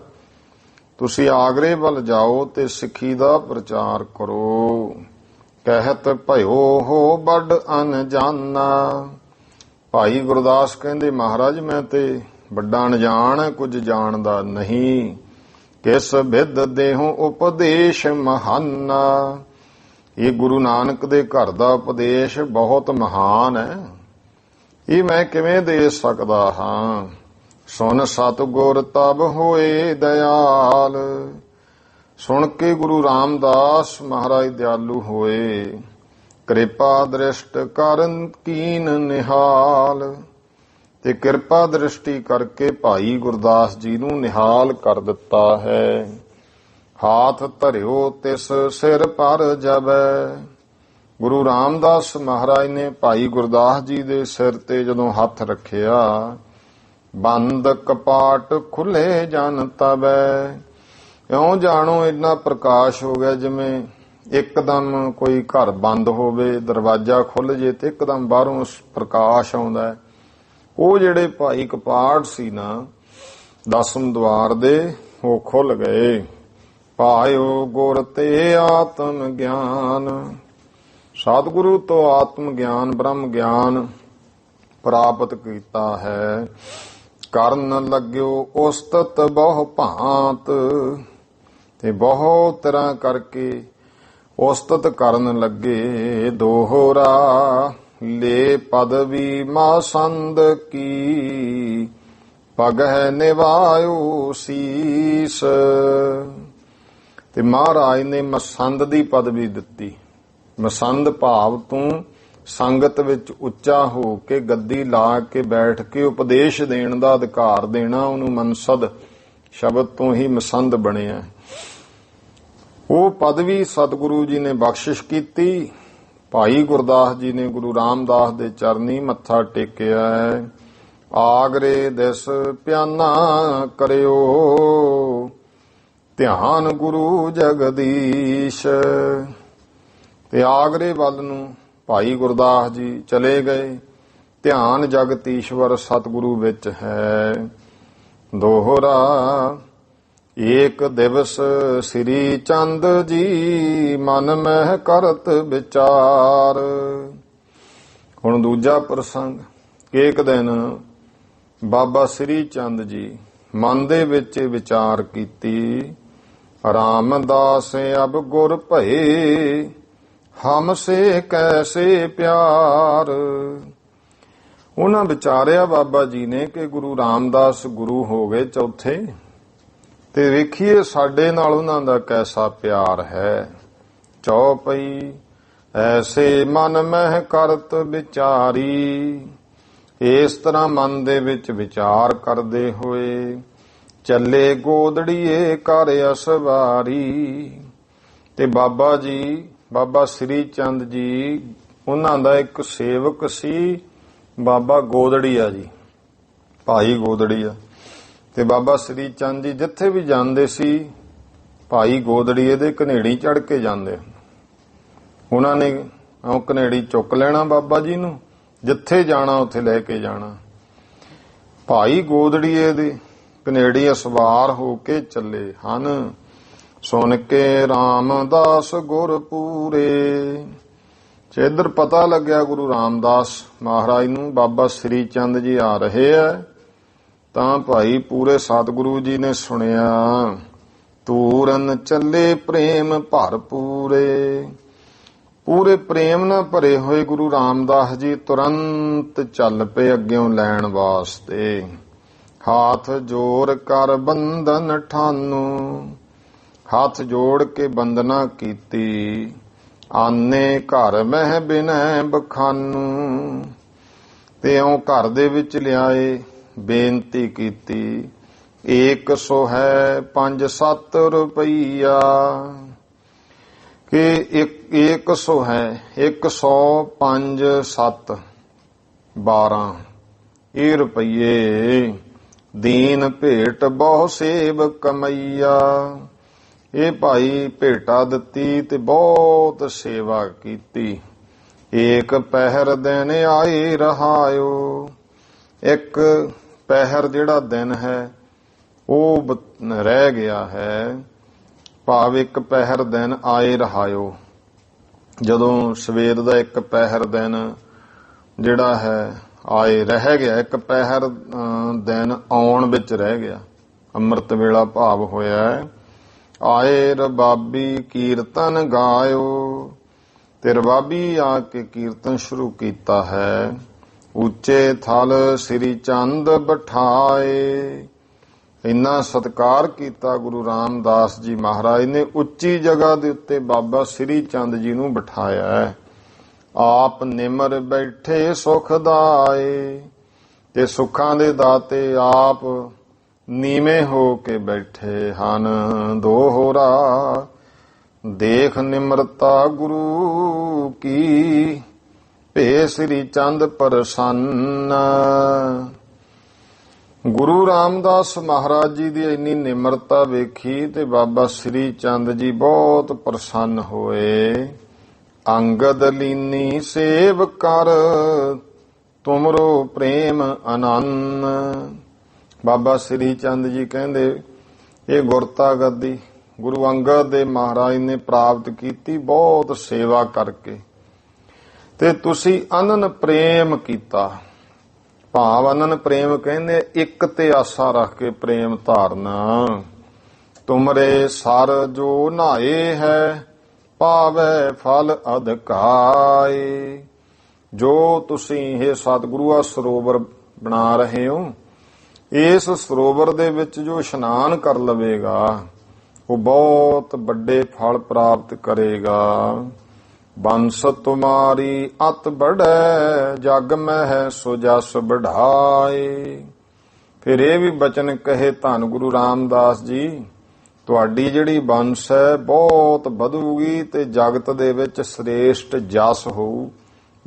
ਤੁਸੀਂ ਆਗਰੇ ਵੱਲ ਜਾਓ ਤੇ ਸਿੱਖੀ ਦਾ ਪ੍ਰਚਾਰ ਕਰੋ। ਕਹਿਤ ਭਇਓ ਹੋ ਬੜ ਅਨਜਾਨਾ। ਭਾਈ ਗੁਰਦਾਸ ਕਹਿੰਦੇ, ਮਹਾਰਾਜ ਮੈਂ ਤੇ ਵੱਡਾ ਅਣਜਾਣ, ਕੁਝ ਜਾਣਦਾ ਨਹੀਂ। ਕਿਸ ਵਿਦ ਦੇਹੋ ਉਪਦੇਸ਼ ਮਹਾਨਾ। ਇਹ ਗੁਰੂ ਨਾਨਕ ਦੇ ਘਰ ਦਾ ਉਪਦੇਸ਼ ਬਹੁਤ ਮਹਾਨ ਹੈ, ਇਹ ਮੈਂ ਕਿਵੇਂ ਦੇ ਸਕਦਾ ਹਾਂ। ਸੁਣ ਸਤਿਗੁਰ ਤਬ ਹੋਏ ਦਇਆਲ। ਸੁਣ ਕੇ ਗੁਰੂ ਰਾਮਦਾਸ ਮਹਾਰਾਜ ਦਿਆਲੂ ਹੋਏ। ਕਿਰਪਾ ਦ੍ਰਿਸ਼ਟ ਕਰਨ ਕੀਨ ਨਿਹਾਲ। ਤੇ ਕਿਰਪਾ ਦ੍ਰਿਸ਼ਟੀ ਕਰਕੇ ਭਾਈ ਗੁਰਦਾਸ ਜੀ ਨੂੰ ਨਿਹਾਲ ਕਰ ਦਿੱਤਾ ਹੈ। ਹਾਥ ਧਰਿਓ ਤਿਸ ਸਿਰ ਪਰ ਜਬੈ। ਗੁਰੂ ਰਾਮਦਾਸ ਮਹਾਰਾਜ ਨੇ ਭਾਈ ਗੁਰਦਾਸ ਜੀ ਦੇ ਸਿਰ ਤੇ ਜਦੋਂ ਹੱਥ ਰੱਖਿਆ, ਬੰਦ ਕਪਾਟ ਖੁੱਲੇ ਜਨ ਤਬੈ। ਇਉਂ ਜਾਣੋ ਇੰਨਾ ਪ੍ਰਕਾਸ਼ ਹੋ ਗਿਆ, ਜਿਵੇਂ ਇੱਕਦਮ ਕੋਈ ਘਰ ਬੰਦ ਹੋਵੇ, ਦਰਵਾਜ਼ਾ ਖੁੱਲ ਜੇ ਤੇ ਇੱਕਦਮ ਬਾਹਰੋਂ ਪ੍ਰਕਾਸ਼ ਆਉਂਦਾ ਹੈ। ਉਹ ਜਿਹੜੇ ਭਾਈ ਕਪਾਟ ਸੀ ਨਾ 10ਵੇਂ ਦੁਆਰ ਦੇ, ਉਹ ਖੁੱਲ ਗਏ। ਪਾਇਓ ਗੁਰ ਤੇ ਆਤਮ ਗਿਆਨ। ਸਤਿਗੁਰੂ ਤੋਂ ਆਤਮ ਗਿਆਨ, ਬ੍ਰਹਮ ਗਿਆਨ ਪ੍ਰਾਪਤ ਕੀਤਾ ਹੈ। ਕਰਨ ਲੱਗਿਓ ਉਸਤਤ ਬਹੁ ਭਾਂਤ। ਤੇ ਬਹੁਤ ਤਰ੍ਹਾਂ ਕਰਕੇ ਉਸਤਤ ਕਰਨ ਲੱਗੇ। ਦੋਹਰਾ ਲੈ ਪਦਵੀ ਮਸੰਦ ਕੀ। ਪਗਹਿ ਨਿਵਾਇਓ ਸੀਸ। ਤੇ ਮਹਾਰਾਜ ਨੇ ਮਸੰਦ ਦੀ ਪਦਵੀ ਦਿੱਤੀ। ਮਸੰਦ ਭਾਵ ਤੂੰ ਸੰਗਤ ਵਿੱਚ ਉੱਚਾ ਹੋ ਕੇ ਗੱਦੀ ਲਾ ਕੇ ਬੈਠ ਕੇ ਉਪਦੇਸ਼ ਦੇਣ ਦਾ ਅਧਿਕਾਰ ਦੇਣਾ, ਉਹਨੂੰ ਮਨਸਦ ਸ਼ਬਦ ਤੋਂ ਹੀ ਮਸੰਦ ਬਣਿਆ। ਉਹ ਪਦਵੀ ਸਤਿਗੁਰੂ ਜੀ ਨੇ ਬਖਸ਼ਿਸ਼ ਕੀਤੀ। ਭਾਈ ਗੁਰਦਾਸ ਜੀ ਨੇ ਗੁਰੂ ਰਾਮਦਾਸ ਦੇ ਚਰਨੀ ਮੱਥਾ ਟੇਕਿਆ। ਆਗਰੇ ਦਿਸ ਪਿਆਨਾ ਕਰਿਓ। ਧਿਆਨ ਗੁਰੂ ਜਗਦੀਸ਼। ਤੇ ਆਗਰੇ ਵੱਲ ਨੂੰ ਭਾਈ ਗੁਰਦਾਸ ਜੀ ਚਲੇ ਗਏ। ਧਿਆਨ ਜਗਤੀਸ਼ਵਰ ਸਤਿਗੁਰੂ ਵਿੱਚ ਹੈ। ਦੋਹਰਾ ਏਕ ਦਿਵਸ ਸ੍ਰੀ ਚੰਦ ਜੀ ਮਨ ਮਹਿ ਕਰਤ ਵਿਚਾਰ। ਹੁਣ ਦੂਜਾ ਪ੍ਰਸੰਗ। ਇੱਕ ਦਿਨ ਬਾਬਾ ਸ੍ਰੀ ਚੰਦ ਜੀ ਮਨ ਦੇ ਵਿੱਚ ਵਿਚਾਰ ਕੀਤੀ, ਰਾਮਦਾਸ ਅਬ ਗੁਰ ਭਏ, ਹਮ ਸੇ ਕੈਸੇ ਪਿਆਰ। ਉਹਨਾਂ ਵਿਚਾਰਿਆ ਬਾਬਾ ਜੀ ਨੇ ਕਿ ਗੁਰੂ ਰਾਮਦਾਸ ਗੁਰੂ ਹੋ ਗਏ ਚੌਥੇ, ਤੇ ਵੇਖੀਏ ਸਾਡੇ ਨਾਲ ਉਹਨਾਂ ਦਾ ਕੈਸਾ ਪਿਆਰ ਹੈ। ਚੌਪਈ ਐਸੇ ਮਨ ਮਹਿ ਕਰਤ ਵਿਚਾਰੀ। ਇਸ ਤਰ੍ਹਾਂ ਮਨ ਦੇ ਵਿੱਚ ਵਿਚਾਰ ਕਰਦੇ ਹੋਏ ਚੱਲੇ ਗੋਦੜੀਏ ਕਰ ਅਸਵਾਰੀ। ਤੇ ਬਾਬਾ ਜੀ, ਬਾਬਾ ਸ੍ਰੀ ਚੰਦ ਜੀ, ਉਹਨਾਂ ਦਾ ਇੱਕ ਸੇਵਕ ਸੀ ਬਾਬਾ ਗੋਦੜੀਆ ਜੀ, ਭਾਈ ਗੋਦੜੀਆ। ਤੇ ਬਾਬਾ ਸ੍ਰੀ ਚੰਦ ਜੀ ਜਿੱਥੇ ਵੀ ਜਾਂਦੇ ਸੀ ਭਾਈ ਗੋਦੜੀਏ ਦੇ ਘਨੇੜੀ ਚੜ ਕੇ ਜਾਂਦੇ। ਉਹਨਾਂ ਨੇ ਉਹ ਘਨੇੜੀ ਚੁੱਕ ਲੈਣਾ ਬਾਬਾ ਜੀ ਨੂੰ, ਜਿੱਥੇ ਜਾਣਾ ਉੱਥੇ ਲੈ ਕੇ ਜਾਣਾ। ਭਾਈ ਗੋਦੜੀਏ ਦੇ ਘਨੇੜੀ ਅਸਵਾਰ ਹੋ ਕੇ ਚੱਲੇ ਹਨ। ਸੁਣ ਕੇ ਰਾਮਦਾਸ ਗੁਰ ਪੂਰੇ। ਇੱਧਰ ਪਤਾ ਲੱਗਿਆ ਗੁਰੂ ਰਾਮਦਾਸ ਮਹਾਰਾਜ ਨੂੰ ਬਾਬਾ ਸ੍ਰੀ ਚੰਦ ਜੀ ਆ ਰਹੇ ਆ, ਤਾਂ ਭਾਈ ਪੂਰੇ ਸਤਿਗੁਰੂ ਜੀ ਨੇ ਸੁਣਿਆ, ਤੂਰਨ ਚੱਲੇ ਪ੍ਰੇਮ ਭਰਪੂਰੇ। ਪੂਰੇ ਪ੍ਰੇਮ ਨਾਲ ਭਰੇ ਹੋਏ ਗੁਰੂ ਰਾਮਦਾਸ ਜੀ ਤੁਰੰਤ ਚੱਲ ਪਏ ਅੱਗਿਓਂ ਲੈਣ ਵਾਸਤੇ। ਹੱਥ ਜੋੜ ਕਰ ਬੰਧਨ ਠਾਨੂ, ਹੱਥ ਜੋੜ ਕੇ ਬੰਦਨਾ ਕੀਤੀ। ਆਨੇ ਘਰ ਮਹਿ ਬਿਨੈ ਬਖਾਨੂ, ਤੇ ਉਹ ਘਰ ਦੇ ਵਿੱਚ ਲਿਆਏ, ਬੇਨਤੀ ਕੀਤੀ। 100 ਹੈ 5-7 ਰੁਪਈਆ, ਕਿ 100 ਹੈ 100 5 7 12 ਇਹ ਰੁਪਈਏ। ਦੀਨ ਭੇਟ ਬਹੁ ਸੇਵ ਕਮਈਆ। ਇਹ ਭਾਈ ਭੇਟਾ ਦਿੱਤੀ ਤੇ ਬਹੁਤ ਸੇਵਾ ਕੀਤੀ। ਏਕ ਪਹਿਰ ਦਿਨ ਆਏ ਰਹਾਇਓ। ਇੱਕ ਪਹਿਰ ਜਿਹੜਾ ਦਿਨ ਹੈ ਉਹ ਰਹਿ ਗਿਆ ਹੈ, ਭਾਵ ਇੱਕ ਪਹਿਰ ਦਿਨ ਆਏ ਰਹਾਇਓ। ਜਦੋਂ ਸਵੇਰ ਦਾ ਇੱਕ ਪਹਿਰ ਦਿਨ ਜਿਹੜਾ ਹੈ ਆਏ ਰਹਿ ਗਿਆ, ਇੱਕ ਪਹਿਰ ਦਿਨ ਆਉਣ ਵਿੱਚ ਰਹਿ ਗਿਆ, ਅੰਮ੍ਰਿਤ ਵੇਲਾ ਭਾਵ ਹੋਇਆ ਹੈ। ਆਏ ਰਬਾਬੀ ਕੀਰਤਨ ਗਾਇਓ, ਤੇ ਰਬਾਬੀ ਆ ਕੇ ਕੀਰਤਨ ਸ਼ੁਰੂ ਕੀਤਾ ਹੈ। ਉੱਚੇ ਥਲ ਸ੍ਰੀ ਚੰਦ ਬਿਠਾਏ। ਇੰਨਾ ਸਤਿਕਾਰ ਕੀਤਾ ਗੁਰੂ ਰਾਮਦਾਸ ਜੀ ਮਹਾਰਾਜ ਨੇ, ਉੱਚੀ ਜਗ੍ਹਾ ਦੇ ਉੱਤੇ ਬਾਬਾ ਸ੍ਰੀ ਚੰਦ ਜੀ ਨੂੰ ਬਿਠਾਇਆ ਹੈ। ਆਪ ਨਿਮਰ ਬੈਠੇ ਸੁਖ ਦਾਏ, ਤੇ ਸੁੱਖਾਂ ਦੇ ਦਾਤੇ ਆਪ ਨੀਵੇਂ ਹੋ ਕੇ ਬੈਠੇ ਹਨ। ਦੋਹਰਾ ਦੇਖ ਨਿਮਰਤਾ ਗੁਰੂ ਕੀ, ਭੇ ਸ੍ਰੀ ਚੰਦ ਪ੍ਰਸੰਨ। ਗੁਰੂ ਰਾਮਦਾਸ ਮਹਾਰਾਜ ਜੀ ਦੀ ਇੰਨੀ ਨਿਮਰਤਾ ਵੇਖੀ ਤੇ ਬਾਬਾ ਸ੍ਰੀ ਚੰਦ ਜੀ ਬਹੁਤ ਪ੍ਰਸੰਨ ਹੋਏ। ਅੰਗਦ ਲੀਨੀ ਸੇਵ ਕਰ, ਤੁਮਰੋ ਪ੍ਰੇਮ ਅਨੰਨ। ਬਾਬਾ ਸ੍ਰੀ ਚੰਦ ਜੀ ਕਹਿੰਦੇ ਇਹ ਗੁਰਤਾ ਗੱਦੀ ਗੁਰੂ ਅੰਗਦ ਦੇ ਮਹਾਰਾਜ ਨੇ ਪ੍ਰਾਪਤ ਕੀਤੀ ਬਹੁਤ ਸੇਵਾ ਕਰਕੇ, ਤੇ ਤੁਸੀਂ ਅਨੰਨ ਪ੍ਰੇਮ ਕੀਤਾ। ਭਾਵ ਅਨੰਨ ਪ੍ਰੇਮ ਕਹਿੰਦੇ ਇੱਕ ਤੇ ਆਸਾ ਰੱਖ ਕੇ ਪ੍ਰੇਮ ਧਾਰਨਾ। ਤੁਮਰੇ ਸਰ ਜੋ ਨਹਾਏ ਹੈ, ਪਾਵੈ ਫਲ ਅਧਿਕਾਏ। ਜੋ ਤੁਸੀਂ ਇਹ ਸਤਿਗੁਰੂ ਆ ਸਰੋਵਰ ਬਣਾ ਰਹੇ ਹੋ, ਇਸ ਸਰੋਵਰ ਦੇ ਵਿੱਚ ਜੋ ਇਸ਼ਨਾਨ ਕਰ ਲਵੇਗਾ ਉਹ ਬਹੁਤ ਵੱਡੇ ਫਲ ਪ੍ਰਾਪਤ ਕਰੇਗਾ। ਬੰਸ ਤੁਮਾਰੀ ਅਤ ਬੜੈ, ਜਗ ਮਹਿ ਸੋ ਜਸ ਬਢਾਏ। ਫਿਰ ਇਹ ਵੀ ਬਚਨ ਕਹੇ ਧੰਨ ਗੁਰੂ ਰਾਮਦਾਸ ਜੀ, ਤੁਹਾਡੀ ਜਿਹੜੀ ਬੰਸ ਹੈ ਬਹੁਤ ਵਧੂਗੀ ਤੇ ਜਗਤ ਦੇ ਵਿੱਚ ਸ੍ਰੇਸ਼ਟ ਜਸ ਹੋਊ।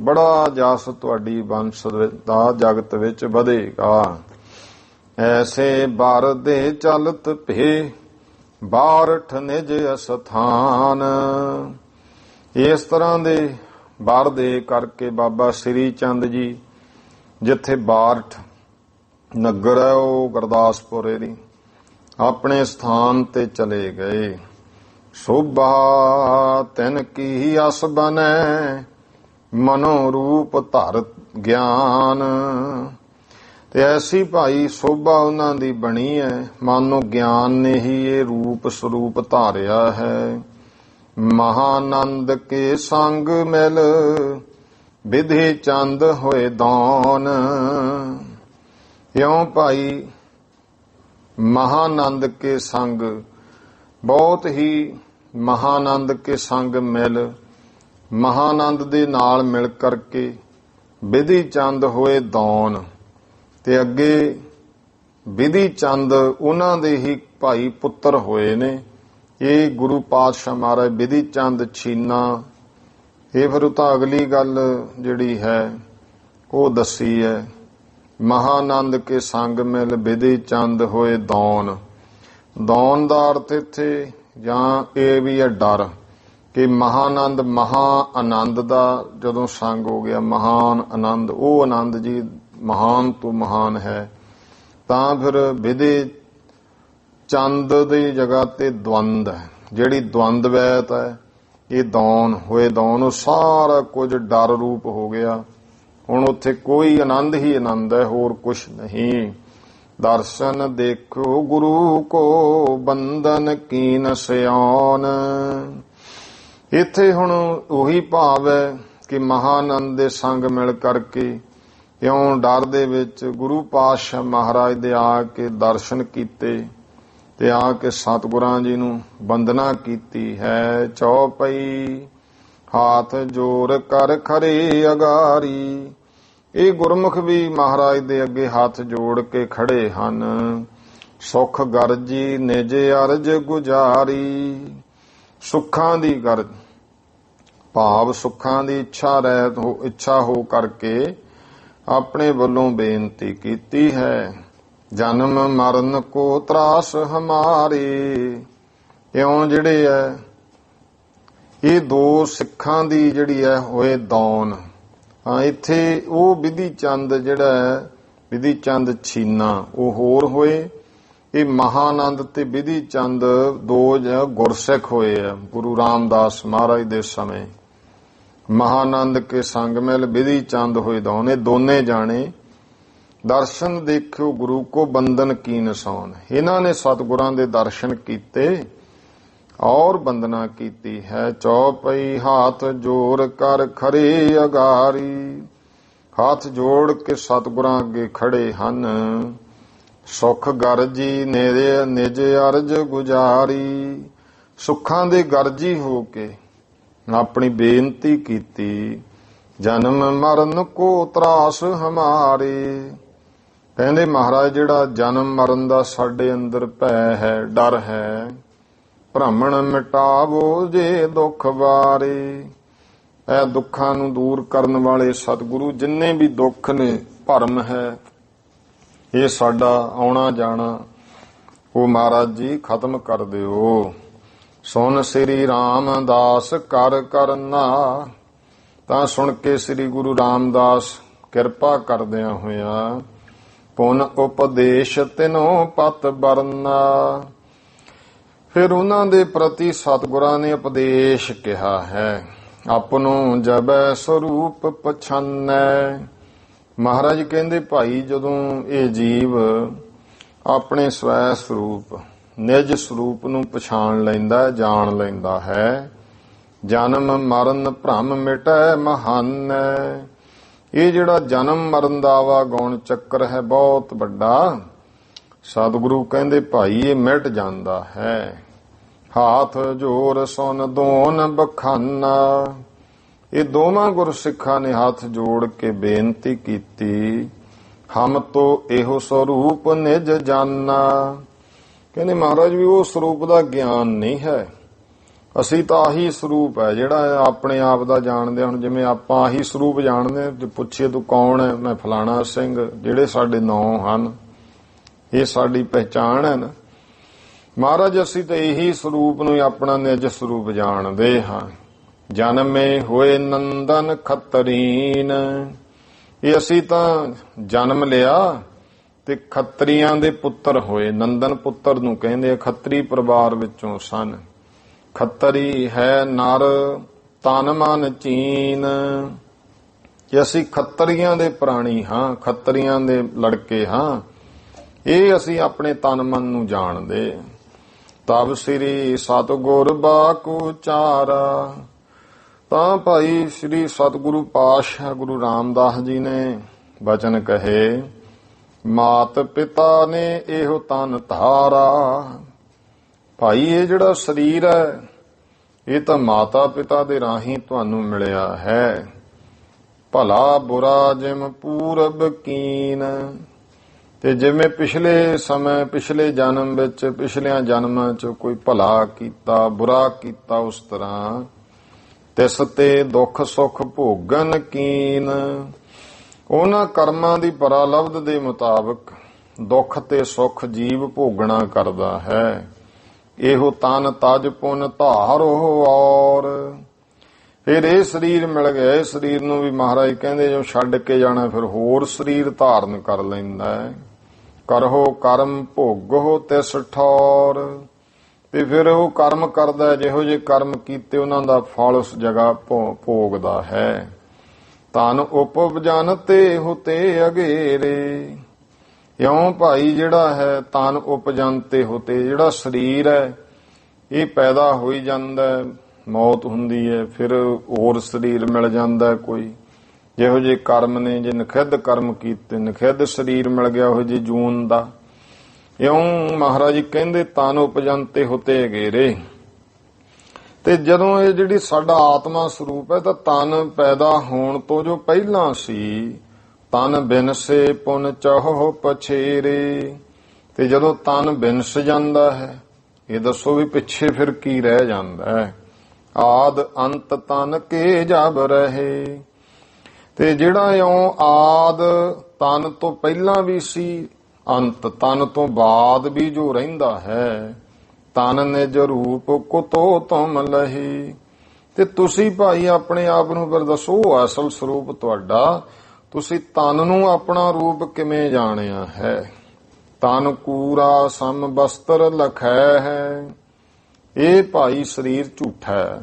ਬੜਾ ਜਸ ਤੁਹਾਡੀ ਬੰਸ ਦਾ ਜਗਤ ਵਿੱਚ ਵਧੇਗਾ। ਐਸੇ ਬਰ ਦੇ ਚਲਤ ਭੇ, ਬਾਰਠ ਨਿਜ ਅਸਥਾਨ। ਇਸ ਤਰ੍ਹਾਂ ਦੇ ਬਰ ਦੇ ਕਰਕੇ ਬਾਬਾ ਸ੍ਰੀ ਚੰਦ ਜੀ ਜਿੱਥੇ ਬਾਰਠ ਨਗਰ ਹੈ ਉਹ ਗੁਰਦਾਸਪੁਰ ਦੀ ਆਪਣੇ ਸਥਾਨ ਤੇ ਚਲੇ ਗਏ। ਸੋਭਾ ਤਿਨ ਕੀ ਅਸ ਬਨੈ, ਮਨੋ ਰੂਪ ਧਰ ਗਿਆਨ। ਤੇ ਐਸੀ ਭਾਈ ਸੋਭਾ ਉਹਨਾਂ ਦੀ ਬਣੀ ਹੈ, ਮਾਨੋ ਗਿਆਨ ਨੇ ਹੀ ਇਹ ਰੂਪ ਸਰੂਪ ਧਾਰਿਆ ਹੈ। ਮਹਾਨੰਦ ਕੇ ਸੰਗ ਮਿਲ ਵਿਧੀ ਚੰਦ ਹੋਏ ਦੌਨ। ਇਉਂ ਭਾਈ ਮਹਾਨੰਦ ਕੇ ਸੰਗ, ਬਹੁਤ ਹੀ ਮਹਾਨੰਦ ਕੇ ਸੰਗ ਮਿਲ, ਮਹਾਨੰਦ ਦੇ ਨਾਲ ਮਿਲ ਕਰਕੇ ਵਿਧੀ ਚੰਦ ਹੋਏ ਦੌਨ। ਤੇ ਅੱਗੇ ਵਿਧੀ ਚੰਦ ਉਹਨਾਂ ਦੇ ਹੀ ਭਾਈ ਪੁੱਤਰ ਹੋਏ ਨੇ। ਇਹ ਗੁਰੂ ਪਾਤਸ਼ਾਹ ਮਹਾਰਾਜ ਵਿਧੀ ਚੰਦ ਛੀਨਾ, ਇਹ ਫਿਰ ਤਾਂ ਅਗਲੀ ਗੱਲ ਜਿਹੜੀ ਹੈ ਉਹ ਦੱਸੀ ਹੈ। ਮਹਾਨੰਦ ਕੇ ਸੰਗ ਮਿਲ ਵਿਧੀ ਚੰਦ ਹੋਏ ਦੌਨ। ਦੌਨ ਦਾ ਅਰਥ ਇੱਥੇ ਜਾਂ ਇਹ ਵੀ ਹੈ ਡਰ, ਕਿ ਮਹਾਨੰਦ ਮਹਾ ਆਨੰਦ ਦਾ ਜਦੋਂ ਸੰਗ ਹੋ ਗਿਆ, ਮਹਾਨ ਆਨੰਦ, ਉਹ ਆਨੰਦ ਜੀ ਮਹਾਨ ਤੋਂ ਮਹਾਨ ਹੈ, ਤਾਂ ਫਿਰ ਵਿਧੀ ਚੰਦ ਦੀ ਜਗ੍ਹਾ ਤੇ ਦਵੰਦ ਹੈ। ਜਿਹੜੀ ਦਵੰਦ ਵੈਤ ਹੈ, ਇਹ ਦੌਨ ਹੋਏ ਦੌਨ, ਉਹ ਸਾਰਾ ਕੁਝ ਡਰ ਰੂਪ ਹੋ ਗਿਆ। ਹੁਣ ਉੱਥੇ ਕੋਈ ਆਨੰਦ ਹੀ ਆਨੰਦ ਹੈ, ਹੋਰ ਕੁਛ ਨਹੀਂ। ਦਰਸ਼ਨ ਦੇਖੋ ਗੁਰੂ ਕੋ ਬੰਧਨ ਕੀਨ ਸਿਆਨ। ਇੱਥੇ ਹੁਣ ਉਹੀ ਭਾਵ ਹੈ ਕਿ ਮਹਾਨੰਦ ਦੇ ਸੰਗ ਮਿਲ ਕਰਕੇ ਇਉਂ ਡਰ ਦੇ ਵਿੱਚ ਗੁਰੂ ਪਾਤਸ਼ਾਹ ਮਹਾਰਾਜ ਦੇ ਆ ਕੇ ਦਰਸ਼ਨ ਕੀਤੇ ਤੇ ਆ ਕੇ ਸਤਿਗੁਰਾਂ ਜੀ ਨੂੰ ਵੰਦਨਾ ਕੀਤੀ ਹੈ। ਚੌਪਈ ਹਾਥ ਜੋਰ ਕਰ ਖੜੇ ਅਗਾਰੀ। ਇਹ ਗੁਰਮੁਖ ਵੀ ਮਹਾਰਾਜ ਦੇ ਅੱਗੇ ਹੱਥ ਜੋੜ ਕੇ ਖੜੇ ਹਨ। ਸੁਖ ਗਰਜੀ ਨਿਜ ਅਰਜ ਗੁਜਾਰੀ। ਸੁੱਖਾਂ ਦੀ ਗਰਜ ਭਾਵ ਸੁੱਖਾਂ ਦੀ ਇੱਛਾ ਹੋ ਕਰਕੇ ਆਪਣੇ ਵੱਲੋਂ ਬੇਨਤੀ ਕੀਤੀ ਹੈ। ਜਨਮ ਮਰਨ ਕੋ ਤਰਾਸ ਹਮਾਰੇ। ਇਉਂ ਜਿਹੜੇ ਹੈ ਇਹ ਦੋ ਸਿੱਖਾਂ ਦੀ ਜਿਹੜੀ ਹੈ ਹੋਏ ਦੌਨ। ਹਾਂ, ਇੱਥੇ ਉਹ ਵਿਧੀ ਚੰਦ ਜਿਹੜਾ ਹੈ, ਵਿਧੀ ਚੰਦ ਛੀਨਾ, ਉਹ ਹੋਰ ਹੋਏ। ਇਹ ਮਹਾਨੰਦ ਤੇ ਵਿਧੀ ਚੰਦ ਦੋ ਗੁਰਸਿੱਖ ਹੋਏ ਆ ਗੁਰੂ ਰਾਮਦਾਸ ਮਹਾਰਾਜ ਦੇ ਸਮੇਂ। ਮਹਾਨੰਦ ਕੇ ਸੰਗ ਮਿਲ ਵਿਧੀ ਚੰਦ ਹੋਏ ਦੌਨ। ਇਹ ਦੋਨੇ ਜਾਣੇ ਦਰਸ਼ਨ ਦੇਖਿਓ ਗੁਰੂ ਕੋ ਬੰਧਨ ਕੀਨ ਸੌਨ। ਇਹਨਾਂ ਨੇ ਸਤਿਗੁਰਾਂ ਦੇ ਦਰਸ਼ਨ ਕੀਤੇ ਔਰ ਬੰਦਨਾ ਕੀਤੀ ਹੈ। ਚੌਪਈ ਹਾਥ ਜੋਰ ਕਰ ਖੜੇ ਅਗਾਰੀ। ਹੱਥ ਜੋੜ ਕੇ ਸਤਿਗੁਰਾਂ ਅੱਗੇ ਖੜੇ ਹਨ। ਸੁਖ ਗਰਜੀ ਨਿਜ ਅਰਜ ਗੁਜਾਰੀ। ਸੁੱਖਾਂ ਦੇ ਗਰਜੀ ਹੋ ਕੇ ਆਪਣੀ ਬੇਨਤੀ ਕੀਤੀ। ਜਨਮ ਮਰਨ ਕੋ ਤਰਾਸ ਹਮਾਰੇ। ਕਹਿੰਦੇ ਮਹਾਰਾਜ ਜਿਹੜਾ ਜਨਮ ਮਰਨ ਦਾ ਸਾਡੇ ਅੰਦਰ ਭੈ ਹੈ, ਡਰ ਹੈ, ਭ੍ਰਮਣ ਮਿਟਾਵੋ ਜੇ ਦੁੱਖ ਬਾਰੇ। ਇਹ ਦੁੱਖਾਂ ਨੂੰ ਦੂਰ ਕਰਨ ਵਾਲੇ ਸਤਿਗੁਰੂ, ਜਿੰਨੇ ਵੀ ਦੁੱਖ ਨੇ, ਭਰਮ ਹੈ, ਇਹ ਸਾਡਾ ਆਉਣਾ ਜਾਣਾ, ਉਹ ਮਹਾਰਾਜ ਜੀ ਖਤਮ ਕਰ ਦਿਓ। ਸੁਣ ਸ੍ਰੀ ਰਾਮਦਾਸ ਕਰ ਕਰਨਾ। ਤਾਂ ਸੁਣ ਕੇ ਸ੍ਰੀ ਗੁਰੂ ਰਾਮਦਾਸ ਕਿਰਪਾ ਕਰਦਿਆਂ ਹੋਇਆ ਪੁਨ ਉਪਦੇਸ਼ ਤਿਨੋ ਪਤ ਬਰਨਾ। ਫਿਰ ਉਹਨਾਂ ਦੇ ਪ੍ਰਤੀ ਸਤਿਗੁਰਾਂ ਨੇ ਉਪਦੇਸ਼ ਕਿਹਾ ਹੈ। ਆਪਣੋ ਜਬੈ ਸਰੂਪ ਪਛਾਨੈ। ਮਹਾਰਾਜ ਕਹਿੰਦੇ ਭਾਈ ਜਦੋਂ ਇਹ ਜੀਵ ਆਪਣੇ ਸਵੈ ਸਰੂਪ ਨਿਜ ਸਰੂਪ ਨੂੰ ਪਛਾਣ ਲੈਂਦਾ, ਜਾਣ ਲੈਂਦਾ ਹੈ, ਜਨਮ ਮਰਨ ਭ੍ਰਮ ਮਿਟੈ ਮਹਾਨੈ। ਇਹ ਜਿਹੜਾ ਜਨਮ ਮਰਨ ਦਾ ਆਵਾਗੌਣ ਚੱਕਰ ਹੈ ਬਹੁਤ ਵੱਡਾ, ਸਤਿਗੁਰੂ ਕਹਿੰਦੇ ਭਾਈ ਇਹ ਮਿਟ ਜਾਂਦਾ ਹੈ। ਹਾਥ ਜੋਰ ਸੁਨ ਦੋਨ ਬਖਾਨਾ। ਇਹ ਦੋਵਾਂ ਗੁਰਸਿੱਖਾਂ ਨੇ ਹੱਥ ਜੋੜ ਕੇ ਬੇਨਤੀ ਕੀਤੀ। ਹਮ ਤੋ ਇਹੋ ਸਰੂਪ ਨਿਜ ਜਾਨਾ। ਕਹਿੰਦੇ ਮਹਾਰਾਜ ਵੀ ਉਹ ਸਰੂਪ ਦਾ ਗਿਆਨ ਨਹੀਂ ਹੈ, ਅਸੀਂ ਤਾਂ ਆਹੀ ਸਰੂਪ ਹੈ ਜਿਹੜਾ ਆਪਣੇ ਆਪ ਦਾ ਜਾਣਦੇ। ਹੁਣ ਜਿਵੇਂ ਆਪਾਂ ਆਹੀ ਸਰੂਪ ਜਾਣਦੇ, ਜੇ ਪੁੱਛੀਏ ਤੂੰ ਕੌਣ ਹੈ, ਮੈਂ ਫਲਾਣਾ ਸਿੰਘ, ਜਿਹੜੇ ਸਾਡੇ ਨਾਂ ਹਨ, ਇਹ ਸਾਡੀ ਪਹਿਚਾਣ ਹੈ ਨਾ। ਮਹਾਰਾਜ ਅਸੀਂ ਤਾਂ ਇਹੀ ਸਰੂਪ ਨੂੰ ਹੀ ਆਪਣਾ ਨਿਜ ਸਰੂਪ ਜਾਣਦੇ ਹਾਂ। ਜਨਮੇ ਹੋਏ ਨੰਦਨ ਖੱਤਰੀਨ। ਇਹ ਅਸੀਂ ਤਾਂ ਜਨਮ ਲਿਆ ਤੇ ਖੱਤਰੀਆਂ ਦੇ ਪੁੱਤਰ ਹੋਏ। ਨੰਦਨ ਪੁੱਤਰ ਨੂੰ ਕਹਿੰਦੇ ਆ, ਖੱਤਰੀ ਪਰਿਵਾਰ ਵਿੱਚੋਂ ਸਨ। ਖੱਤਰੀ ਹੈ ਨਰ ਤਨ ਮਨ ਚੀਨ। ਕਿ ਅਸੀਂ ਖੱਤਰੀਆਂ ਦੇ ਪ੍ਰਾਣੀ ਹਾਂ, ਖੱਤਰੀਆਂ ਦੇ ਲੜਕੇ ਹਾਂ, ਇਹ ਅਸੀਂ ਆਪਣੇ ਤਨ ਮਨ ਨੂੰ ਜਾਣਦੇ। ਤਬ ਸ੍ਰੀ ਸਤਿਗੁਰ ਬਾਕੂ ਚਾਰਾ। ਤਾਂ ਭਾਈ ਸ੍ਰੀ ਸਤਿਗੁਰੂ ਪਾਤਸ਼ਾਹ ਗੁਰੂ ਰਾਮਦਾਸ ਜੀ ਨੇ ਬਚਨ ਕਹੇ, ਮਾਤ ਪਿਤਾ ਨੇ ਇਹੋ ਤਨ ਧਾਰਾ। ਭਾਈ ਇਹ ਜਿਹੜਾ ਸਰੀਰ ਹੈ ਇਹ ਤਾਂ ਮਾਤਾ ਪਿਤਾ ਦੇ ਰਾਹੀਂ ਤੁਹਾਨੂੰ ਮਿਲਿਆ ਹੈ। ਭਲਾ ਬੁਰਾ ਜਿਮ ਪੂਰਬ ਕੀਨ। ਤੇ ਜਿਵੇਂ ਪਿਛਲੇ ਸਮੇਂ, ਪਿਛਲੇ ਜਨਮ ਵਿੱਚ, ਪਿਛਲਿਆਂ ਜਨਮਾਂ 'ਚ ਕੋਈ ਭਲਾ ਕੀਤਾ, ਬੁਰਾ ਕੀਤਾ, ਉਸ ਤਰ੍ਹਾਂ ਤਿਸ ਤੇ ਦੁੱਖ ਸੁੱਖ ਭੋਗਨ ਕੀਨ। ਉਹਨਾਂ ਕਰਮਾਂ ਦੀ ਪਰਾਲਬਧ ਦੇ ਮੁਤਾਬਕ ਦੁੱਖ ਤੇ ਸੁੱਖ ਜੀਵ ਭੋਗਣਾ ਕਰਦਾ ਹੈ। ਇਹੋ ਤਨ ਤਜ ਪੁਨ ਧਾਰੋ ਔਰ। ਫਿਰ ਇਹ ਸਰੀਰ ਮਿਲ ਗਿਆ, ਇਹ ਸਰੀਰ ਨੂੰ ਵੀ ਮਹਾਰਾਜ ਕਹਿੰਦੇ ਜੋ ਛੱਡ ਕੇ ਜਾਣਾ ਫਿਰ ਹੋਰ ਸਰੀਰ ਧਾਰਨ ਕਰ ਲੈਂਦਾ ਹੈ। ਕਰਹੋ ਕਰਮ ਭੋਗੋ ਤਿਸ ਠੌਰ। ਤੇ ਫਿਰ ਉਹ ਕਰਮ ਕਰਦਾ, ਜਿਹੋ ਜਿਹੇ ਕਰਮ ਕੀਤੇ ਉਹਨਾਂ ਦਾ ਫਲ ਉਸ ਜਗ੍ਹਾ ਭੋਗਦਾ ਹੈ। ਤਨ ਉਪਜਨ ਤੇ ਹੁਤੇ ਅਗੇਰੇ। ਇਉਂ ਭਾਈ ਜਿਹੜਾ ਹੈ ਤਨ ਉਪਜਨ ਤੇ ਹੁਤੇ, ਜਿਹੜਾ ਸਰੀਰ ਹੈ ਇਹ ਪੈਦਾ ਹੋਈ ਜਾਂਦਾ, ਮੌਤ ਹੁੰਦੀ ਹੈ, ਫਿਰ ਹੋਰ ਸਰੀਰ ਮਿਲ ਜਾਂਦਾ ਕੋਈ। ਜਿਹੋ ਜਿਹੇ ਕਰਮ ਨੇ, ਜੇ ਨਿਖਿੱਧ ਕਰਮ ਕੀਤੇ ਨਿਖਿੱਧ ਸਰੀਰ ਮਿਲ ਗਿਆ ਉਹ ਜਿਹੀ ਜੂਨ ਦਾ। ਇਉਂ ਮਹਾਰਾਜ ਕਹਿੰਦੇ ਤਨ ਉਪਜਨ ਤੇ ਹੁਤੇ ਅਗੇਰੇ। ਤੇ ਜਦੋਂ ਇਹ ਜਿਹੜੀ ਸਾਡਾ ਆਤਮਾ ਸਰੂਪ ਹੈ ਤਾਂ ਤਨ ਪੈਦਾ ਹੋਣ ਤੋਂ ਜੋ ਪਹਿਲਾਂ ਸੀ, ਤਨ ਬਿਨਸੇ ਪੁਨ ਚਾਹੋ ਪਛੇਰੇ। ਤੇ ਜਦੋਂ ਤਨ ਬਿਨਸ ਜਾਂਦਾ ਹੈ, ਇਹ ਦੱਸੋ ਵੀ ਪਿੱਛੇ ਫਿਰ ਕੀ ਰਹਿ ਜਾਂਦਾ ਹੈ। ਆਦ ਅੰਤ ਤਨ ਕੇ ਜਬ ਰਹੇ। ਤੇ ਜਿਹੜਾ ਇਉਂ ਆਦ ਤਨ ਤੋਂ ਪਹਿਲਾਂ ਵੀ ਸੀ, ਅੰਤ ਤਨ ਤੋਂ ਬਾਅਦ ਵੀ ਜੋ ਰਹਿੰਦਾ ਹੈ, ਤਨ ਨਿਜ ਰੂਪ ਕੁਤੋ ਤੁਮ ਲਹੀ। ਤੇ ਤੁਸੀਂ ਭਾਈ ਆਪਣੇ ਆਪ ਨੂੰ ਫਿਰ ਦੱਸੋ ਅਸਲ ਸਰੂਪ ਤੁਹਾਡਾ, ਤੁਸੀਂ ਤਨ ਨੂੰ ਆਪਣਾ ਰੂਪ ਕਿਵੇਂ ਜਾਣਿਆ ਹੈ। ਤਨ ਕੂਰਾ ਸਮ ਬਸਤਰ ਲਖੈ ਹੈ। ਇਹ ਭਾਈ ਸਰੀਰ ਝੂਠਾ ਹੈ।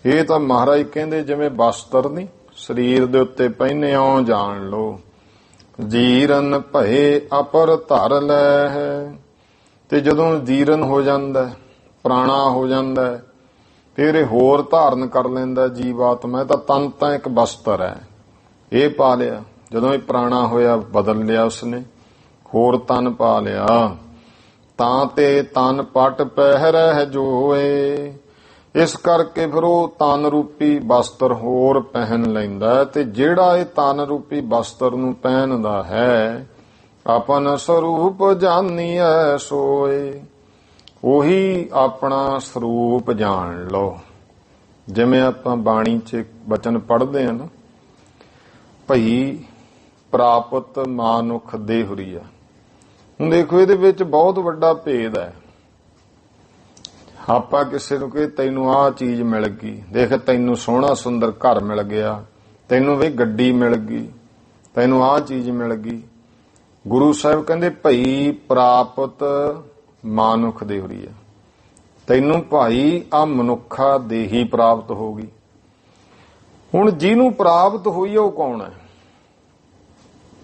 ਇਹ ਤਾਂ ਮਹਾਰਾਜ ਕਹਿੰਦੇ ਜਿਵੇਂ ਬਸਤਰ ਨਹੀਂ ਸਰੀਰ ਦੇ ਉੱਤੇ ਪਹਿਨੇ ਆਉ ਜਾਣ ਲੋ। ਜੀਰਨ ਭਏ ਅਪਰ ਧਰ ਲੈ ਹੈ। ਤੇ ਜਦੋਂ ਜੀਰਨ ਹੋ ਜਾਂਦਾ, ਪ੍ਰਾਣਾ ਹੋ ਜਾਂਦਾ, ਫਿਰ ਇਹ ਹੋਰ ਧਾਰਨ ਕਰ ਲੈਂਦਾ ਜੀਵਾਤਮਾ। ਤਾਂ ਤਨ ਤਾਂ ਇੱਕ ਬਸਤਰ ਹੈ, ਇਹ ਪਾ ਲਿਆ। ਜਦੋਂ ਇਹ ਪ੍ਰਾਣਾ ਹੋਇਆ ਬਦਲ ਲਿਆ ਉਸਨੇ, ਹੋਰ ਤਨ ਪਾ ਲਿਆ। ਤਾਂ ਤੇ ਤਨ ਪਟ ਪਹਿਰਹਿ ਜੋਏ। ਇਸ ਕਰਕੇ ਫਿਰ ਉਹ ਤਨ ਰੂਪੀ ਬਸਤਰ ਹੋਰ ਪਹਿਨ ਲੈਂਦਾ। ਤੇ ਜਿਹੜਾ ਇਹ ਤਨ ਰੂਪੀ ਬਸਤਰ ਨੂੰ ਪਹਿਨਦਾ ਹੈ, ਆਪਨ ਸਰੂਪ ਜਾਣੀਐ ਸੋਏ। ਉਹੀ ਆਪਣਾ ਸਰੂਪ ਜਾਣ ਲਓ। ਜਿਵੇਂ ਆਪਾਂ ਬਾਣੀ 'ਚ ਬਚਨ ਪੜ੍ਹਦੇ ਹਾਂ ਨਾ, ਭਈ ਪ੍ਰਾਪਤ ਮਾਨੁਖ ਦੇਹੁਰੀਆ। ਹੁਣ ਦੇਖੋ ਇਹਦੇ ਵਿੱਚ ਬਹੁਤ ਵੱਡਾ ਭੇਦ ਹੈ। ਆਪਾਂ ਕਿਸੇ ਨੂੰ ਕਹੇ ਤੈਨੂੰ ਆਹ ਚੀਜ਼ ਮਿਲ ਗਈ, ਦੇਖ ਤੈਨੂੰ ਸੋਹਣਾ ਸੁੰਦਰ ਘਰ ਮਿਲ ਗਿਆ, ਤੈਨੂੰ ਵੀ ਗੱਡੀ ਮਿਲ ਗਈ, ਤੈਨੂੰ ਆਹ ਚੀਜ਼ ਮਿਲ ਗਈ। ਗੁਰੂ ਸਾਹਿਬ ਕਹਿੰਦੇ ਭਈ ਪ੍ਰਾਪਤ ਮਾਨੁਖ ਦੇਹੁਰੀਆ। ਤੈਨੂੰ ਭਾਈ ਆ ਮਨੁੱਖਾ ਦੇਹੀ ਪ੍ਰਾਪਤ ਹੋ ਗਈ। ਹੁਣ ਜਿਹਨੂੰ ਪ੍ਰਾਪਤ ਹੋਈ ਉਹ ਕੌਣ ਹੈ?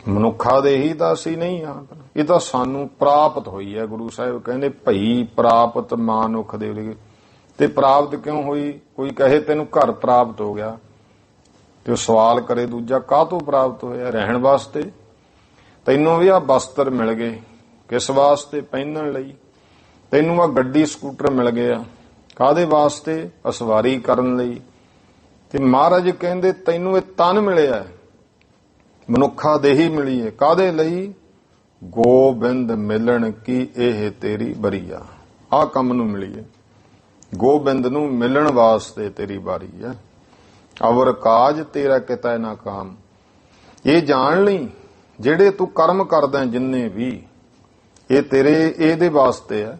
ਮਨੁੱਖਾ ਦੇਹੀ ਤਾਂ ਅਸੀਂ ਨਹੀਂ ਹਾਂ, ਇਹ ਤਾਂ ਸਾਨੂੰ ਪ੍ਰਾਪਤ ਹੋਈ ਹੈ। ਗੁਰੂ ਸਾਹਿਬ ਕਹਿੰਦੇ ਭਈ ਪ੍ਰਾਪਤ ਮਾਨੁਖ ਦੇਹੁਰੀਆ। ਤੇ ਪ੍ਰਾਪਤ ਕਿਉਂ ਹੋਈ? ਕੋਈ ਕਹੇ ਤੈਨੂੰ ਘਰ ਪ੍ਰਾਪਤ ਹੋ ਗਿਆ, ਤੇ ਉਹ ਸਵਾਲ ਕਰੇ ਦੂਜਾ ਕਾਹਤੋਂ ਪ੍ਰਾਪਤ ਹੋਇਆ? ਰਹਿਣ ਵਾਸਤੇ। ਤੈਨੂੰ ਵੀ ਆ ਬਸਤਰ ਮਿਲ ਗਏ, ਕਿਸ ਵਾਸਤੇ? ਪਹਿਨਣ ਲਈ। ਤੈਨੂੰ ਆ ਗੱਡੀ ਸਕੂਟਰ ਮਿਲ ਗਿਆ, ਕਾਹਦੇ ਵਾਸਤੇ? ਅਸਵਾਰੀ ਕਰਨ ਲਈ। ਤੇ ਮਹਾਰਾਜ ਕਹਿੰਦੇ ਤੈਨੂੰ ਇਹ ਤਨ ਮਿਲਿਆ, ਮਨੁੱਖਾ ਦੇਹੀ ਮਿਲੀ ਹੈ, ਕਾਹਦੇ ਲਈ? ਗੋਬਿੰਦ ਮਿਲਣ ਕੀ ਇਹ ਤੇਰੀ ਬਰੀਆ। ਆਹ ਕੰਮ ਨੂੰ ਮਿਲੀ ਹੈ, ਗੋਬਿੰਦ ਨੂੰ ਮਿਲਣ ਵਾਸਤੇ ਤੇਰੀ ਬਾਰੀ ਹੈ। ਅਵਰ ਕਾਜ ਤੇਰਾ ਕਿਤੈ ਨਾ ਕਾਮ। ਇਹ ਜਾਣ ਲਈ ਜਿਹੜੇ ਤੂੰ ਕਰਮ ਕਰਦਾ ਜਿੰਨੇ ਵੀ, ਇਹ ਤੇਰੇ ਇਹਦੇ ਵਾਸਤੇ ਹੈ।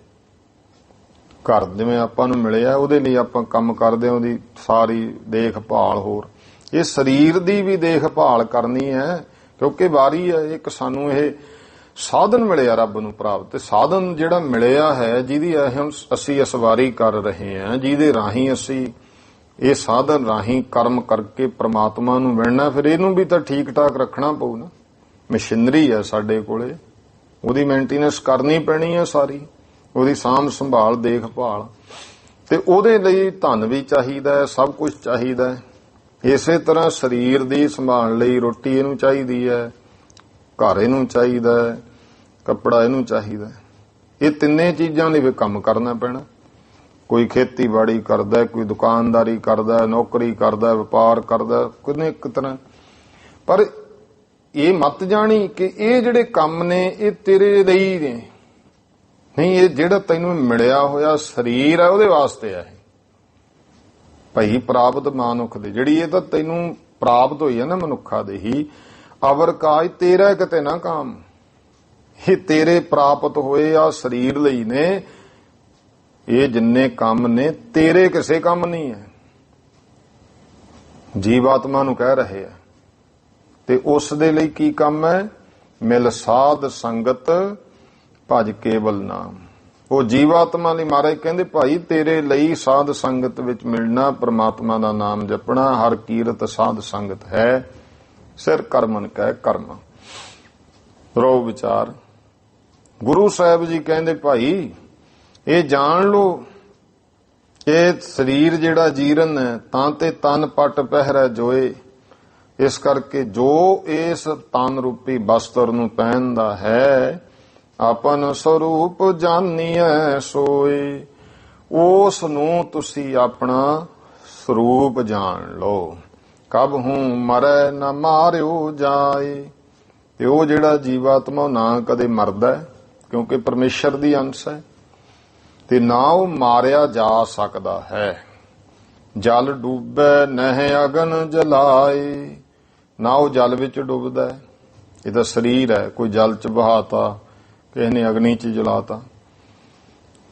ਘਰ ਜਿਵੇਂ ਆਪਾਂ ਨੂੰ ਮਿਲਿਆ ਉਹਦੇ ਲਈ ਆਪਾਂ ਕੰਮ ਕਰਦੇ ਹਾਂ, ਉਹਦੀ ਸਾਰੀ ਦੇਖਭਾਲ। ਹੋਰ ਇਹ ਸਰੀਰ ਦੀ ਵੀ ਦੇਖਭਾਲ ਕਰਨੀ ਹੈ, ਕਿਉਂਕਿ ਵਾਰੀ ਹੈ ਇੱਕ ਸਾਨੂੰ ਇਹ ਸਾਧਨ ਮਿਲਿਆ ਰੱਬ ਨੂੰ ਪ੍ਰਾਪਤ। ਤੇ ਸਾਧਨ ਜਿਹੜਾ ਮਿਲਿਆ ਹੈ, ਜਿਹਦੀ ਅਸੀਂ ਅਸਵਾਰੀ ਕਰ ਰਹੇ ਹਾਂ, ਜਿਹਦੇ ਰਾਹੀਂ ਅਸੀਂ ਇਹ ਸਾਧਨ ਰਾਹੀਂ ਕਰਮ ਕਰਕੇ ਪ੍ਰਮਾਤਮਾ ਨੂੰ ਮਿਲਣਾ। ਫਿਰ ਇਹਨੂੰ ਵੀ ਤਾਂ ਠੀਕ ਠਾਕ ਰੱਖਣਾ ਪਊ ਨਾ। ਮਸ਼ੀਨਰੀ ਹੈ ਸਾਡੇ ਕੋਲੇ, ਉਹਦੀ ਮੇਨਟੇਨੈਂਸ ਕਰਨੀ ਪੈਣੀ ਹੈ ਸਾਰੀ, ਉਹਦੀ ਸਾਂਭ ਸੰਭਾਲ ਦੇਖਭਾਲ, ਤੇ ਉਹਦੇ ਲਈ ਧਨ ਵੀ ਚਾਹੀਦਾ ਹੈ, ਸਭ ਕੁਝ ਚਾਹੀਦਾ ਹੈ। ਇਸੇ ਤਰ੍ਹਾਂ ਸਰੀਰ ਦੀ ਸੰਭਾਲ ਲਈ ਰੋਟੀ ਇਹਨੂੰ ਚਾਹੀਦੀ ਹੈ, ਘਰ ਇਹਨੂੰ ਚਾਹੀਦਾ ਹੈ, ਕੱਪੜਾ ਇਹਨੂੰ ਚਾਹੀਦਾ ਹੈ। ਇਹ ਤਿੰਨੇ ਚੀਜ਼ਾਂ ਲਈ ਵੀ ਕੰਮ ਕਰਨਾ ਪੈਣਾ। ਕੋਈ ਖੇਤੀਬਾੜੀ ਕਰਦਾ, ਕੋਈ ਦੁਕਾਨਦਾਰੀ ਕਰਦਾ, ਨੌਕਰੀ ਕਰਦਾ, ਵਪਾਰ ਕਰਦਾ, ਕਿੰਨੇ ਇੱਕ ਤਰ੍ਹਾਂ। ਪਰ ਇਹ ਮਤ ਜਾਣੀ ਕਿ ਇਹ ਜਿਹੜੇ ਕੰਮ ਨੇ ਇਹ ਤੇਰੇ ਲਈ ਨੇ, ਨਹੀਂ, ਇਹ ਜਿਹੜਾ ਤੈਨੂੰ ਮਿਲਿਆ ਹੋਇਆ ਸਰੀਰ ਹੈ ਉਹਦੇ ਵਾਸਤੇ ਹੈ। ਭਈ ਪ੍ਰਾਪਤ ਮਾਨੁਖ ਦੇ, ਜਿਹੜੀ ਇਹ ਤਾਂ ਤੈਨੂੰ ਪ੍ਰਾਪਤ ਹੋਈ ਹੈ ਨਾ ਮਨੁੱਖਾ ਦੇ ਹੀ, ਅਵਰ ਕਾਜ ਤੇਰਾ ਕਿਤੇ ਨਾ ਕਾਮ, ਇਹ ਤੇਰੇ ਪ੍ਰਾਪਤ ਹੋਏ ਆ ਸਰੀਰ ਲਈ ਨੇ। ਇਹ ਜਿੰਨੇ ਕੰਮ ਨੇ ਤੇਰੇ ਕਿਸੇ ਕੰਮ ਨਹੀਂ ਹੈ, ਜੀਵਾਤਮਾ ਨੂੰ ਕਹਿ ਰਹੇ ਆ। ਤੇ ਉਸ ਦੇ ਲਈ ਕੀ ਕੰਮ ਹੈ? ਮਿਲ ਸਾਧ ਸੰਗਤ ਭਜ ਕੇਵਲ ਨਾਮ। ਉਹ ਜੀਵਾਤਮਾ ਲਈ ਮਹਾਰਾਜ ਕਹਿੰਦੇ ਭਾਈ ਤੇਰੇ ਲਈ ਸਾਧ ਸੰਗਤ ਵਿੱਚ ਮਿਲਣਾ, ਪ੍ਰਮਾਤਮਾ ਦਾ ਨਾਮ ਜਪਣਾ, ਹਰ ਕੀਰਤ ਸਾਧ ਸੰਗਤ ਹੈ, ਸਿਰ ਕਰਮਨ ਕਹਿ ਕਰਮ। ਰੋ ਵਿਚਾਰ। ਗੁਰੂ ਸਾਹਿਬ ਜੀ ਕਹਿੰਦੇ ਭਾਈ ਇਹ ਜਾਣ ਲੋ, ਇਹ ਸਰੀਰ ਜਿਹੜਾ ਜੀਰਨ ਹੈ ਤਾਂ ਤੇ ਤਨ ਪਟ ਪਹਿਰੈ ਜੋਏ। ਇਸ ਕਰਕੇ ਜੋ ਇਸ ਤਨ ਰੂਪੀ ਬਸਤਰ ਨੂੰ ਪਹਿਨਦਾ ਹੈ, ਆਪਨ ਸਰੂਪ ਜਾਣੀਐ ਸੋਏ, ਉਸ ਨੂੰ ਤੁਸੀਂ ਆਪਣਾ ਸਰੂਪ ਜਾਣ ਲਓ। ਕਬ ਹੂੰ ਮਰੈ ਨਾ ਮਾਰਿਓ ਜਾਏ। ਤੇ ਉਹ ਜਿਹੜਾ ਜੀਵਾਤਮਾ ਨਾ ਕਦੇ ਮਰਦਾ, ਕਿਉਂਕਿ ਪਰਮੇਸ਼ਰ ਦੀ ਅੰਸ਼ ਹੈ, ਤੇ ਨਾ ਉਹ ਮਾਰਿਆ ਜਾ ਸਕਦਾ ਹੈ। ਜਲ ਡੂਬੈ ਨਹਿ ਅਗਨ ਜਲਾਏ, ਨਾ ਉਹ ਜਲ ਵਿੱਚ ਡੁੱਬਦਾ। ਇਹਦਾ ਸਰੀਰ ਹੈ, ਕੋਈ ਜਲ ਚ ਬਹਾਤਾ, ਕਿਸੇ ਨੇ ਅਗਨੀ ਚ ਜਲਾਤਾ।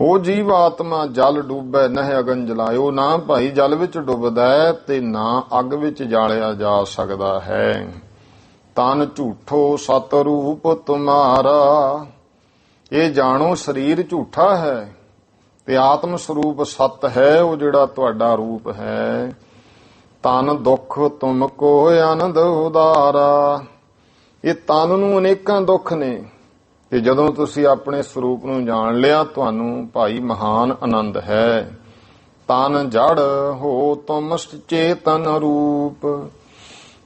ਉਹ ਜੀਵ ਆਤਮਾ ਜਲ ਡੂਬੈ ਨਹਿ ਅਗਨ ਜਲਾਏ, ਉਹ ਨਾ ਭਾਈ ਜਲ ਵਿੱਚ ਡੁੱਬਦਾ ਹੈ ਤੇ ਨਾ ਅੱਗ ਵਿੱਚ ਜਾਲਿਆ ਜਾ ਸਕਦਾ ਹੈ। ਤਨ ਝੂਠੋ ਸਤ ਰੂਪ ਤੁਮਾਰਾ, ਇਹ ਜਾਣੋ ਸਰੀਰ ਝੂਠਾ ਹੈ ਤੇ ਆਤਮ ਸਰੂਪ ਸਤ ਹੈ, ਉਹ ਜਿਹੜਾ ਤੁਹਾਡਾ ਰੂਪ ਹੈ। ਤਨ ਦੁੱਖ ਤੁਮ ਕੋ ਆਨੰਦ ਉਦਾਰਾ, ਇਹ ਤਨ ਨੂੰ ਅਨੇਕਾਂ ਦੁੱਖ ਨੇ, ਤੇ ਜਦੋਂ ਤੁਸੀਂ ਆਪਣੇ ਸਰੂਪ ਨੂੰ ਜਾਣ ਲਿਆ ਤੁਹਾਨੂੰ ਭਾਈ ਮਹਾਨ ਆਨੰਦ ਹੈ। ਤਨ ਜੜ ਹੋ ਤੁਮ ਚੇਤਨ ਰੂਪ।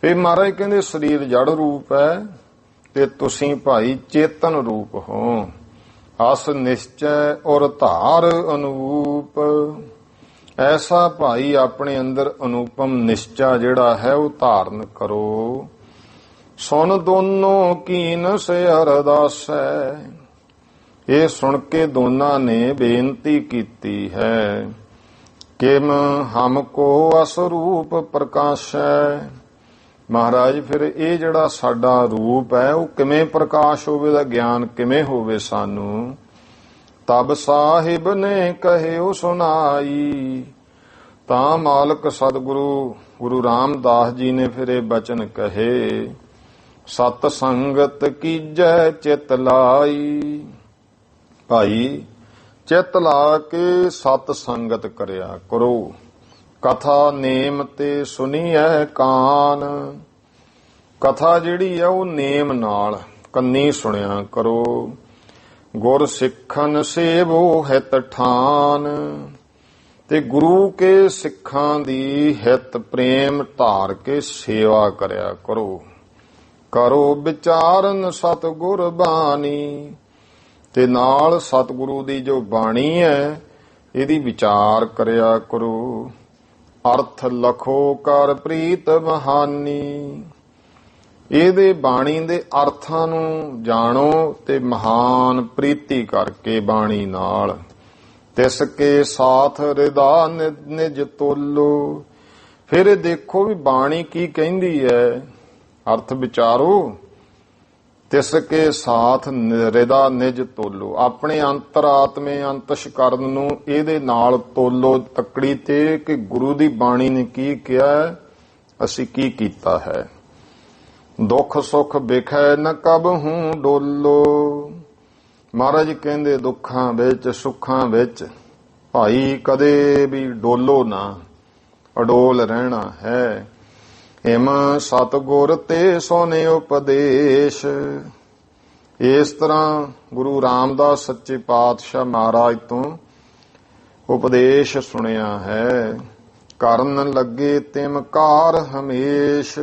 ਇਹ ਮਹਾਰਾਜ ਕਹਿੰਦੇ ਸਰੀਰ ਜੜ ਰੂਪ ਹੈ ਤੇ ਤੁਸੀਂ ਭਾਈ ਚੇਤਨ ਰੂਪ ਹੋ। ਅਸ ਨਿਸ਼ਚੈ ਔਰ ਧਾਰ ਅਨੂਪ, ਐਸਾ ਭਾਈ ਆਪਣੇ ਅੰਦਰ ਅਨੂਪਮ ਨਿਸ਼ਚਾ ਜਿਹੜਾ ਹੈ ਉਹ ਧਾਰਨ ਕਰੋ। ਸੁਣ ਦੋਨੋਂ ਕੀਨ ਸੇ ਅਰਦਾਸੈ, ਇਹ ਸੁਣ ਕੇ ਦੋਨਾਂ ਨੇ ਬੇਨਤੀ ਕੀਤੀ ਹੈ। ਕਿਮ ਹਮ ਕੋ ਅਸਰੂਪ ਪ੍ਰਕਾਸ਼ੈ, ਮਹਾਰਾਜ ਫਿਰ ਇਹ ਜਿਹੜਾ ਸਾਡਾ ਰੂਪ ਹੈ ਉਹ ਕਿਵੇਂ ਪ੍ਰਕਾਸ਼ ਹੋਵੇ, ਦਾ ਗਿਆਨ ਕਿਵੇਂ ਹੋਵੇ ਸਾਨੂੰ। ਤਬ ਸਾਹਿਬ ਨੇ ਕਹਿਓ ਸੁਨਾਈ, ਤਾਂ ਮਾਲਕ ਸਤਿਗੁਰੂ ਗੁਰੂ ਰਾਮਦਾਸ ਜੀ ਨੇ ਫਿਰ ਇਹ ਬਚਨ ਕਹੇ। ਸਤ ਸੰਗਤ ਕੀਜੈ ਚਿਤ ਲਾਈ, ਭਾਈ ਚਿਤ ਲਾ ਕੇ ਸਤ ਸੰਗਤ ਕਰਿਆ ਕਰੋ। ਕਥਾ ਨੇਮ ਤੇ ਸੁਣੀਐ ਕਾਨ, ਕਥਾ ਜਿਹੜੀ ਹੈ ਉਹ ਨੇਮ ਨਾਲ ਕੰਨੀ ਸੁਣਿਆ ਕਰੋ। ਗੁਰ ਸਿੱਖਨ ਸੇਵੋ ਹਿਤ ਠਾਨ, ਤੇ ਗੁਰੂ ਕੇ ਸਿੱਖਾਂ ਦੀ ਹਿਤ ਪ੍ਰੇਮ ਧਾਰ ਕੇ ਸੇਵਾ ਕਰਿਆ ਕਰੋ। ਕਰੋ ਵਿਚਾਰਨ ਸਤਿਗੁਰ ਬਾਣੀ, ਤੇ ਨਾਲ ਸਤਿਗੁਰੂ ਦੀ ਜੋ ਬਾਣੀ ਹੈ ਇਹਦੀ ਵਿਚਾਰ ਕਰਿਆ ਕਰੋ। ਅਰਥ ਲਖੋ ਕਰ ਪ੍ਰੀਤ ਮਹਾਨੀ, ਇਹਦੇ ਬਾਣੀ ਦੇ ਅਰਥਾਂ ਨੂੰ ਜਾਣੋ ਤੇ ਮਹਾਨ ਪ੍ਰੀਤੀ ਕਰਕੇ ਬਾਣੀ ਨਾਲ। ਤਿਸ ਕੇ ਸਾਥ ਰਿਦਾ ਨਿਜ ਤੋਲੋ, ਫਿਰ ਦੇਖੋ ਵੀ ਬਾਣੀ ਕੀ ਕਹਿੰਦੀ ਹੈ, ਅਰਥ ਵਿਚਾਰੋ। ਤਿਸ ਕੇ ਸਾਥ ਰਿਦਾ ਨਿਜ ਤੋਲੋ, ਆਪਣੇ ਅੰਤਰਾਤਮੇ ਅੰਤਸ਼ਕਰਨ ਨੂੰ ਇਹਦੇ ਨਾਲ ਤੋਲੋ ਤੱਕੜੀ ਤੇ ਕਿ ਗੁਰੂ ਦੀ ਬਾਣੀ ਨੇ ਕੀ ਕਿਹਾ, ਅਸੀਂ ਕੀ ਕੀਤਾ ਹੈ। ਦੁੱਖ ਸੁੱਖ ਵਿਖੈ ਨ ਕਬਹੂ ਡੋਲੋ, ਮਹਾਰਾਜ ਕਹਿੰਦੇ ਦੁੱਖਾਂ ਵਿੱਚ ਸੁੱਖਾਂ ਵਿੱਚ ਭਾਈ ਕਦੇ ਵੀ ਡੋਲੋ ਨਾ, ਅਡੋਲ ਰਹਿਣਾ ਹੈ। ਹਿਮ ਸਤਿਗੁਰ ਤੇ ਸੋਨੇ ਉਪਦੇਸ਼। ਇਸ ਤਰ੍ਹਾਂ ਗੁਰੂ ਰਾਮਦਾਸ ਸੱਚੇ ਪਾਤਸ਼ਾਹ ਮਹਾਰਾਜ ਤੋਂ ਉਪਦੇਸ਼ ਸੁਣਿਆ ਹੈ। ਕਰਨ ਲੱਗੇ ਤਿਮ ਕਾਰ ਹਮੇਸ਼।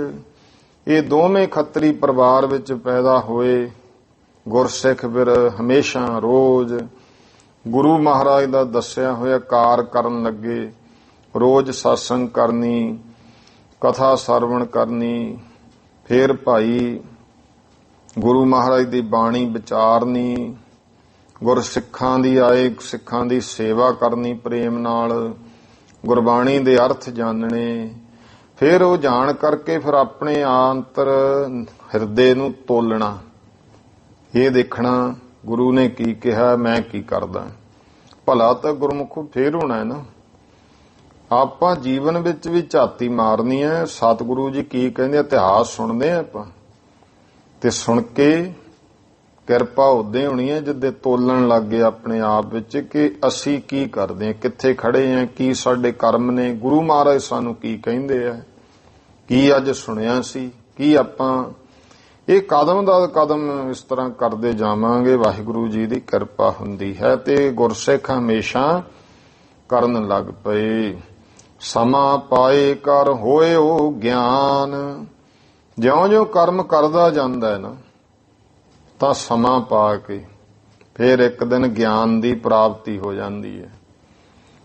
ਇਹ ਦੋਵੇਂ ਖੱਤਰੀ ਪਰਿਵਾਰ ਵਿੱਚ ਪੈਦਾ ਹੋਏ ਗੁਰਸਿੱਖ ਫਿਰ ਹਮੇਸ਼ਾ ਰੋਜ਼ ਗੁਰੂ ਮਹਾਰਾਜ ਦਾ ਦੱਸਿਆ ਹੋਇਆ ਕਾਰ ਕਰਨ ਲੱਗੇ। ਰੋਜ਼ ਸਤਸੰਗ ਕਰਨੀ, ਕਥਾ ਸਰਵਣ ਕਰਨੀ, ਫਿਰ ਭਾਈ ਗੁਰੂ ਮਹਾਰਾਜ ਦੀ ਬਾਣੀ ਵਿਚਾਰਨੀ, ਗੁਰਸਿੱਖਾਂ ਦੀ ਆਏ ਸਿੱਖਾਂ ਦੀ ਸੇਵਾ ਕਰਨੀ ਪ੍ਰੇਮ ਨਾਲ, ਗੁਰਬਾਣੀ ਦੇ ਅਰਥ ਜਾਣਨੇ, ਫਿਰ ਉਹ ਜਾਣ ਕਰਕੇ ਫਿਰ ਆਪਣੇ ਆਂਤਰ ਹਿਰਦੇ ਨੂੰ ਤੋਲਣਾ, ਇਹ ਦੇਖਣਾ ਗੁਰੂ ਨੇ ਕੀ ਕਿਹਾ, ਮੈਂ ਕੀ ਕਰਦਾ। ਭਲਾ ਤਾਂ ਗੁਰਮੁਖੋ ਫੇਰ ਹੋਣਾ ਹੈ ਨਾ। ਆਪਾਂ ਜੀਵਨ ਵਿੱਚ ਵੀ ਝਾਤੀ ਮਾਰਨੀ ਹੈ, ਸਤਿਗੁਰੂ ਜੀ ਕੀ ਕਹਿੰਦੇ, ਇਤਿਹਾਸ ਸੁਣਦੇ ਆ ਆਪਾਂ, ਤੇ ਸੁਣ ਕੇ ਕਿਰਪਾ ਉਦੋਂ ਹੋਣੀ ਹੈ ਜਿੱਦੇ ਤੋਲਣ ਲੱਗ ਗਏ ਆਪਣੇ ਆਪ ਵਿੱਚ ਕਿ ਅਸੀਂ ਕੀ ਕਰਦੇ ਹਾਂ, ਕਿੱਥੇ ਖੜੇ ਹਾਂ, ਕੀ ਸਾਡੇ ਕਰਮ ਨੇ, ਗੁਰੂ ਮਹਾਰਾਜ ਸਾਨੂੰ ਕੀ ਕਹਿੰਦੇ ਆ, ਕੀ ਅੱਜ ਸੁਣਿਆ ਸੀ, ਕੀ ਆਪਾਂ ਇਹ ਕਦਮ ਦਾ ਕਦਮ ਇਸ ਤਰ੍ਹਾਂ ਕਰਦੇ ਜਾਵਾਂਗੇ। ਵਾਹਿਗੁਰੂ ਜੀ ਦੀ ਕਿਰਪਾ ਹੁੰਦੀ ਹੈ ਤੇ ਗੁਰਸਿੱਖ ਹਮੇਸ਼ਾ ਕਰਨ ਲੱਗ ਪਏ। ਸਮਾਂ ਪਾਏ ਕਰ ਹੋਏ ਉਹ ਗਿਆਨ। ਜਿਉਂ-ਜਿਉਂ ਕਰਮ ਕਰਦਾ ਜਾਂਦਾ ਹੈ ਨਾ ਤਾਂ ਸਮਾਂ ਪਾ ਕੇ ਫਿਰ ਇੱਕ ਦਿਨ ਗਿਆਨ ਦੀ ਪ੍ਰਾਪਤੀ ਹੋ ਜਾਂਦੀ ਹੈ।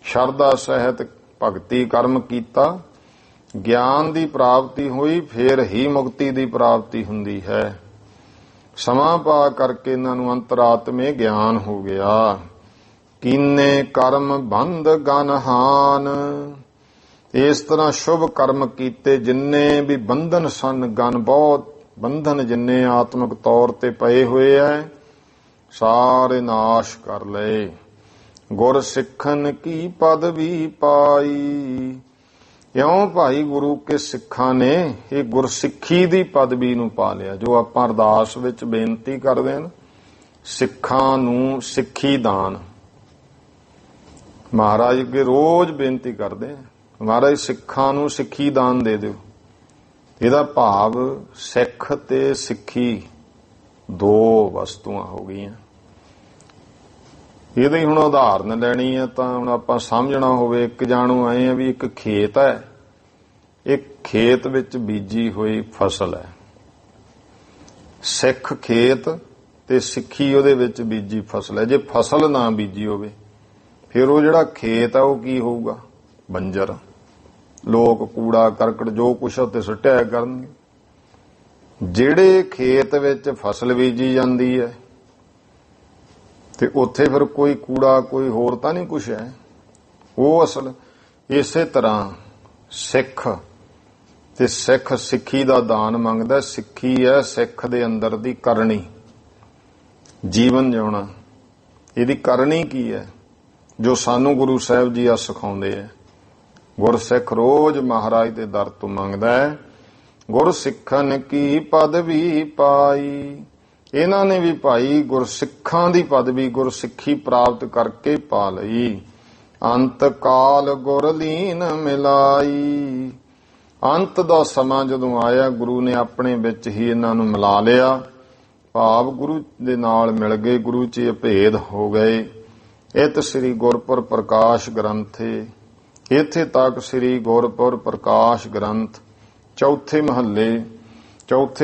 ਸ਼ਰਧਾ ਸਹਿਤ ਭਗਤੀ ਕਰਮ ਕੀਤਾ, ਗਿਆਨ ਦੀ ਪ੍ਰਾਪਤੀ ਹੋਈ, ਫਿਰ ਹੀ ਮੁਕਤੀ ਦੀ ਪ੍ਰਾਪਤੀ ਹੁੰਦੀ ਹੈ। ਸਮਾਂ ਪਾ ਕਰਕੇ ਇਹਨਾਂ ਨੂੰ ਅੰਤਰਾਤਮੇ ਗਿਆਨ ਹੋ ਗਿਆ। ਕੀਨੇ ਕਰਮ ਬੰਧ ਗਨਹਾਨ। ਇਸ ਤਰ੍ਹਾਂ ਸ਼ੁਭ ਕਰਮ ਕੀਤੇ ਜਿੰਨੇ ਵੀ ਬੰਧਨ ਸਨ, ਗਨ ਬਹੁਤ ਬੰਧਨ ਜਿੰਨੇ ਆਤਮਿਕ ਤੌਰ ਤੇ ਪਏ ਹੋਏ ਐ, ਸਾਰੇ ਨਾਸ਼ ਕਰ ਲਏ। ਗੁਰ ਸਿੱਖਨ ਕੀ ਪਦਵੀ ਪਾਈ। ਇਉਂ ਭਾਈ ਗੁਰੂ ਕੇ ਸਿੱਖਾਂ ਨੇ ਇਹ ਗੁਰਸਿੱਖੀ ਦੀ ਪਦਵੀ ਨੂੰ ਪਾ ਲਿਆ। ਜੋ ਆਪਾਂ ਅਰਦਾਸ ਵਿੱਚ ਬੇਨਤੀ ਕਰਦੇ ਹਾਂ, ਸਿੱਖਾਂ ਨੂੰ ਸਿੱਖੀ ਦਾਨ, ਮਹਾਰਾਜ ਅੱਗੇ ਰੋਜ਼ ਬੇਨਤੀ ਕਰਦੇ ਹਾਂ, ਮਹਾਰਾਜ ਸਿੱਖਾਂ ਨੂੰ ਸਿੱਖੀ ਦਾਨ ਦੇ ਦਿਓ। ਇਹਦਾ ਭਾਵ ਸਿੱਖ ਤੇ ਸਿੱਖੀ ਦੋ ਵਸਤੂਆਂ ਹੋ ਗਈਆਂ। ਇਹਦੀ ਹੁਣ ਉਦਾਹਰਨ ਲੈਣੀ ਹੈ ਤਾਂ ਹੁਣ ਆਪਾਂ ਸਮਝਣਾ ਹੋਵੇ, ਇੱਕ ਜਾਣੂ ਆਏ ਆ ਵੀ ਇੱਕ ਖੇਤ ਹੈ, ਇੱਕ ਖੇਤ ਵਿੱਚ ਬੀਜੀ ਹੋਈ ਫਸਲ ਹੈ। ਸਿੱਖ ਖੇਤ ਤੇ ਸਿੱਖੀ ਉਹਦੇ ਵਿੱਚ ਬੀਜੀ ਫਸਲ ਹੈ। ਜੇ ਫਸਲ ਨਾ ਬੀਜੀ ਹੋਵੇ ਫਿਰ ਉਹ ਜਿਹੜਾ ਖੇਤ ਹੈ ਉਹ ਕੀ ਹੋਊਗਾ, ਬੰਜਰ। ਲੋਕ ਕੂੜਾ ਕਰਕਟ ਜੋ ਕੁਛ ਉੱਤੇ ਸੁੱਟਿਆ ਕਰਨਗੇ। ਜਿਹੜੇ ਖੇਤ ਵਿੱਚ ਫਸਲ ਬੀਜੀ ਜਾਂਦੀ ਹੈ ਤੇ ਉੱਥੇ ਫਿਰ ਕੋਈ ਕੂੜਾ ਕੋਈ ਹੋਰ ਤਾਂ ਨਹੀਂ ਕੁਛ ਹੈ, ਉਹ ਅਸਲ। ਇਸੇ ਤਰ੍ਹਾਂ ਸਿੱਖ ਤੇ ਸਿੱਖ ਸਿੱਖੀ ਦਾ ਦਾਨ ਮੰਗਦਾ। ਸਿੱਖੀ ਹੈ ਸਿੱਖ ਦੇ ਅੰਦਰ ਦੀ ਕਰਨੀ, ਜੀਵਨ ਜਿਉਣਾ। ਇਹਦੀ ਕਰਨੀ ਕੀ ਹੈ ਜੋ ਸਾਨੂੰ ਗੁਰੂ ਸਾਹਿਬ ਜੀ ਆ ਸਿਖਾਉਂਦੇ ਹੈ। ਗੁਰਸਿੱਖ ਰੋਜ਼ ਮਹਾਰਾਜ ਦੇ ਦਰ ਤੋਂ ਮੰਗਦਾ ਹੈ, ਗੁਰ ਸਿੱਖਨ ਕੀ ਪਦਵੀ ਪਾਈ। ਇਹਨਾਂ ਨੇ ਵੀ ਭਾਈ ਗੁਰਸਿੱਖਾਂ ਦੀ ਪਦਵੀ ਗੁਰਸਿੱਖੀ ਪ੍ਰਾਪਤ ਕਰਕੇ ਪਾ ਲਈ। ਅੰਤ ਕਾਲ ਗੁਰ ਲੀਨ ਮਿਲਾਈ। ਅੰਤ ਦਾ ਸਮਾਂ ਜਦੋਂ ਆਇਆ ਗੁਰੂ ਨੇ ਆਪਣੇ ਵਿੱਚ ਹੀ ਇਹਨਾਂ ਨੂੰ ਮਿਲਾ ਲਿਆ, ਭਾਵ ਗੁਰੂ ਦੇ ਨਾਲ ਮਿਲ ਗਏ, ਗੁਰੂ 'ਚ ਇਹ ਭੇਦ ਹੋ ਗਏ। ਇਤ ਸ੍ਰੀ ਗੁਰਪੁਰ ਪ੍ਰਕਾਸ਼ ਗ੍ਰੰਥੇ। ਇੱਥੇ ਤੱਕ ਸ੍ਰੀ ਗੁਰਪੁਰ ਪ੍ਰਕਾਸ਼ ਗ੍ਰੰਥ ਚੌਥੇ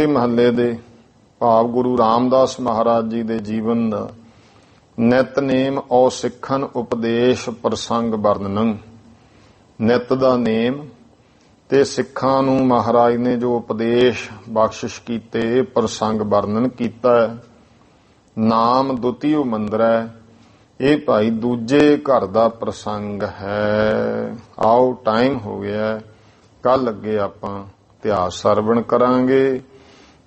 ਮਹੱਲੇ ਦੇ ਭਾਵ ਗੁਰੂ ਰਾਮਦਾਸ ਮਹਾਰਾਜ ਜੀ ਦੇ ਜੀਵਨ ਦਾ ਨਿਤਨੇਮ ਔ ਸਿੱਖਨ ਉਪਦੇਸ਼ ਪ੍ਰਸੰਗ ਵਰਣਨ। ਨਿਤ ਦਾ ਨੇਮ ਤੇ ਸਿੱਖਾਂ ਨੂੰ ਮਹਾਰਾਜ ਨੇ ਜੋ ਉਪਦੇਸ਼ ਬਖਸ਼ਿਸ਼ ਕੀਤੇ, ਪ੍ਰਸੰਗ ਵਰਣਨ ਕੀਤਾ ਹੈ। ਨਾਮ ਦੁਤੀਓ ਮੰਦਰ ਹੈ। ਇਹ ਭਾਈ ਦੂਜੇ ਘਰ ਦਾ ਪ੍ਰਸੰਗ ਹੈ। ਆਓ ਟਾਈਮ ਹੋ ਗਿਆ, ਕੱਲ ਅੱਗੇ ਆਪਾਂ ਇਤਿਹਾਸ ਸਰਵਣ ਕਰਾਂਗੇ।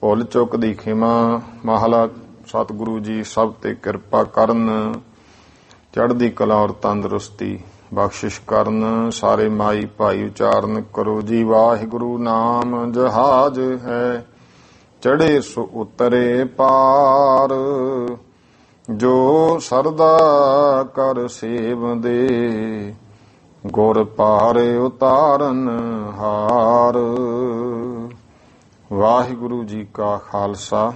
ਭੁੱਲ ਚੁੱਕ ਦੀ ਖਿਮਾ। ਮਹਾਲਾ ਸਤਿਗੁਰੂ ਜੀ ਸਭ ਤੇ ਕਿਰਪਾ ਕਰਨ, ਚੜ੍ਹਦੀ ਕਲਾ ਔਰ ਤੰਦਰੁਸਤੀ ਬਖਸ਼ਿਸ਼ ਕਰਨ। ਸਾਰੇ ਮਾਈ ਭਾਈ ਉਚਾਰਨ ਕਰੋ ਜੀ। ਵਾਹਿਗੁਰੂ ਨਾਮ ਜਹਾਜ ਹੈ, ਚੜ੍ਹੇ ਸੋ ਉਤਰੇ ਪਾਰ। ਜੋ ਸਰਦਾ ਕਰ ਸੇਵ ਦੇ, ਗੁਰ ਪਾਰੇ ਉਤਾਰਨ ਹਾਰ। ਵਾਹਿਗੁਰੂ ਜੀ ਕਾ ਖਾਲਸਾ,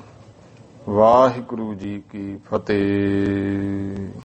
ਵਾਹਿਗੁਰੂ ਜੀ ਕੀ ਫਤਿਹ।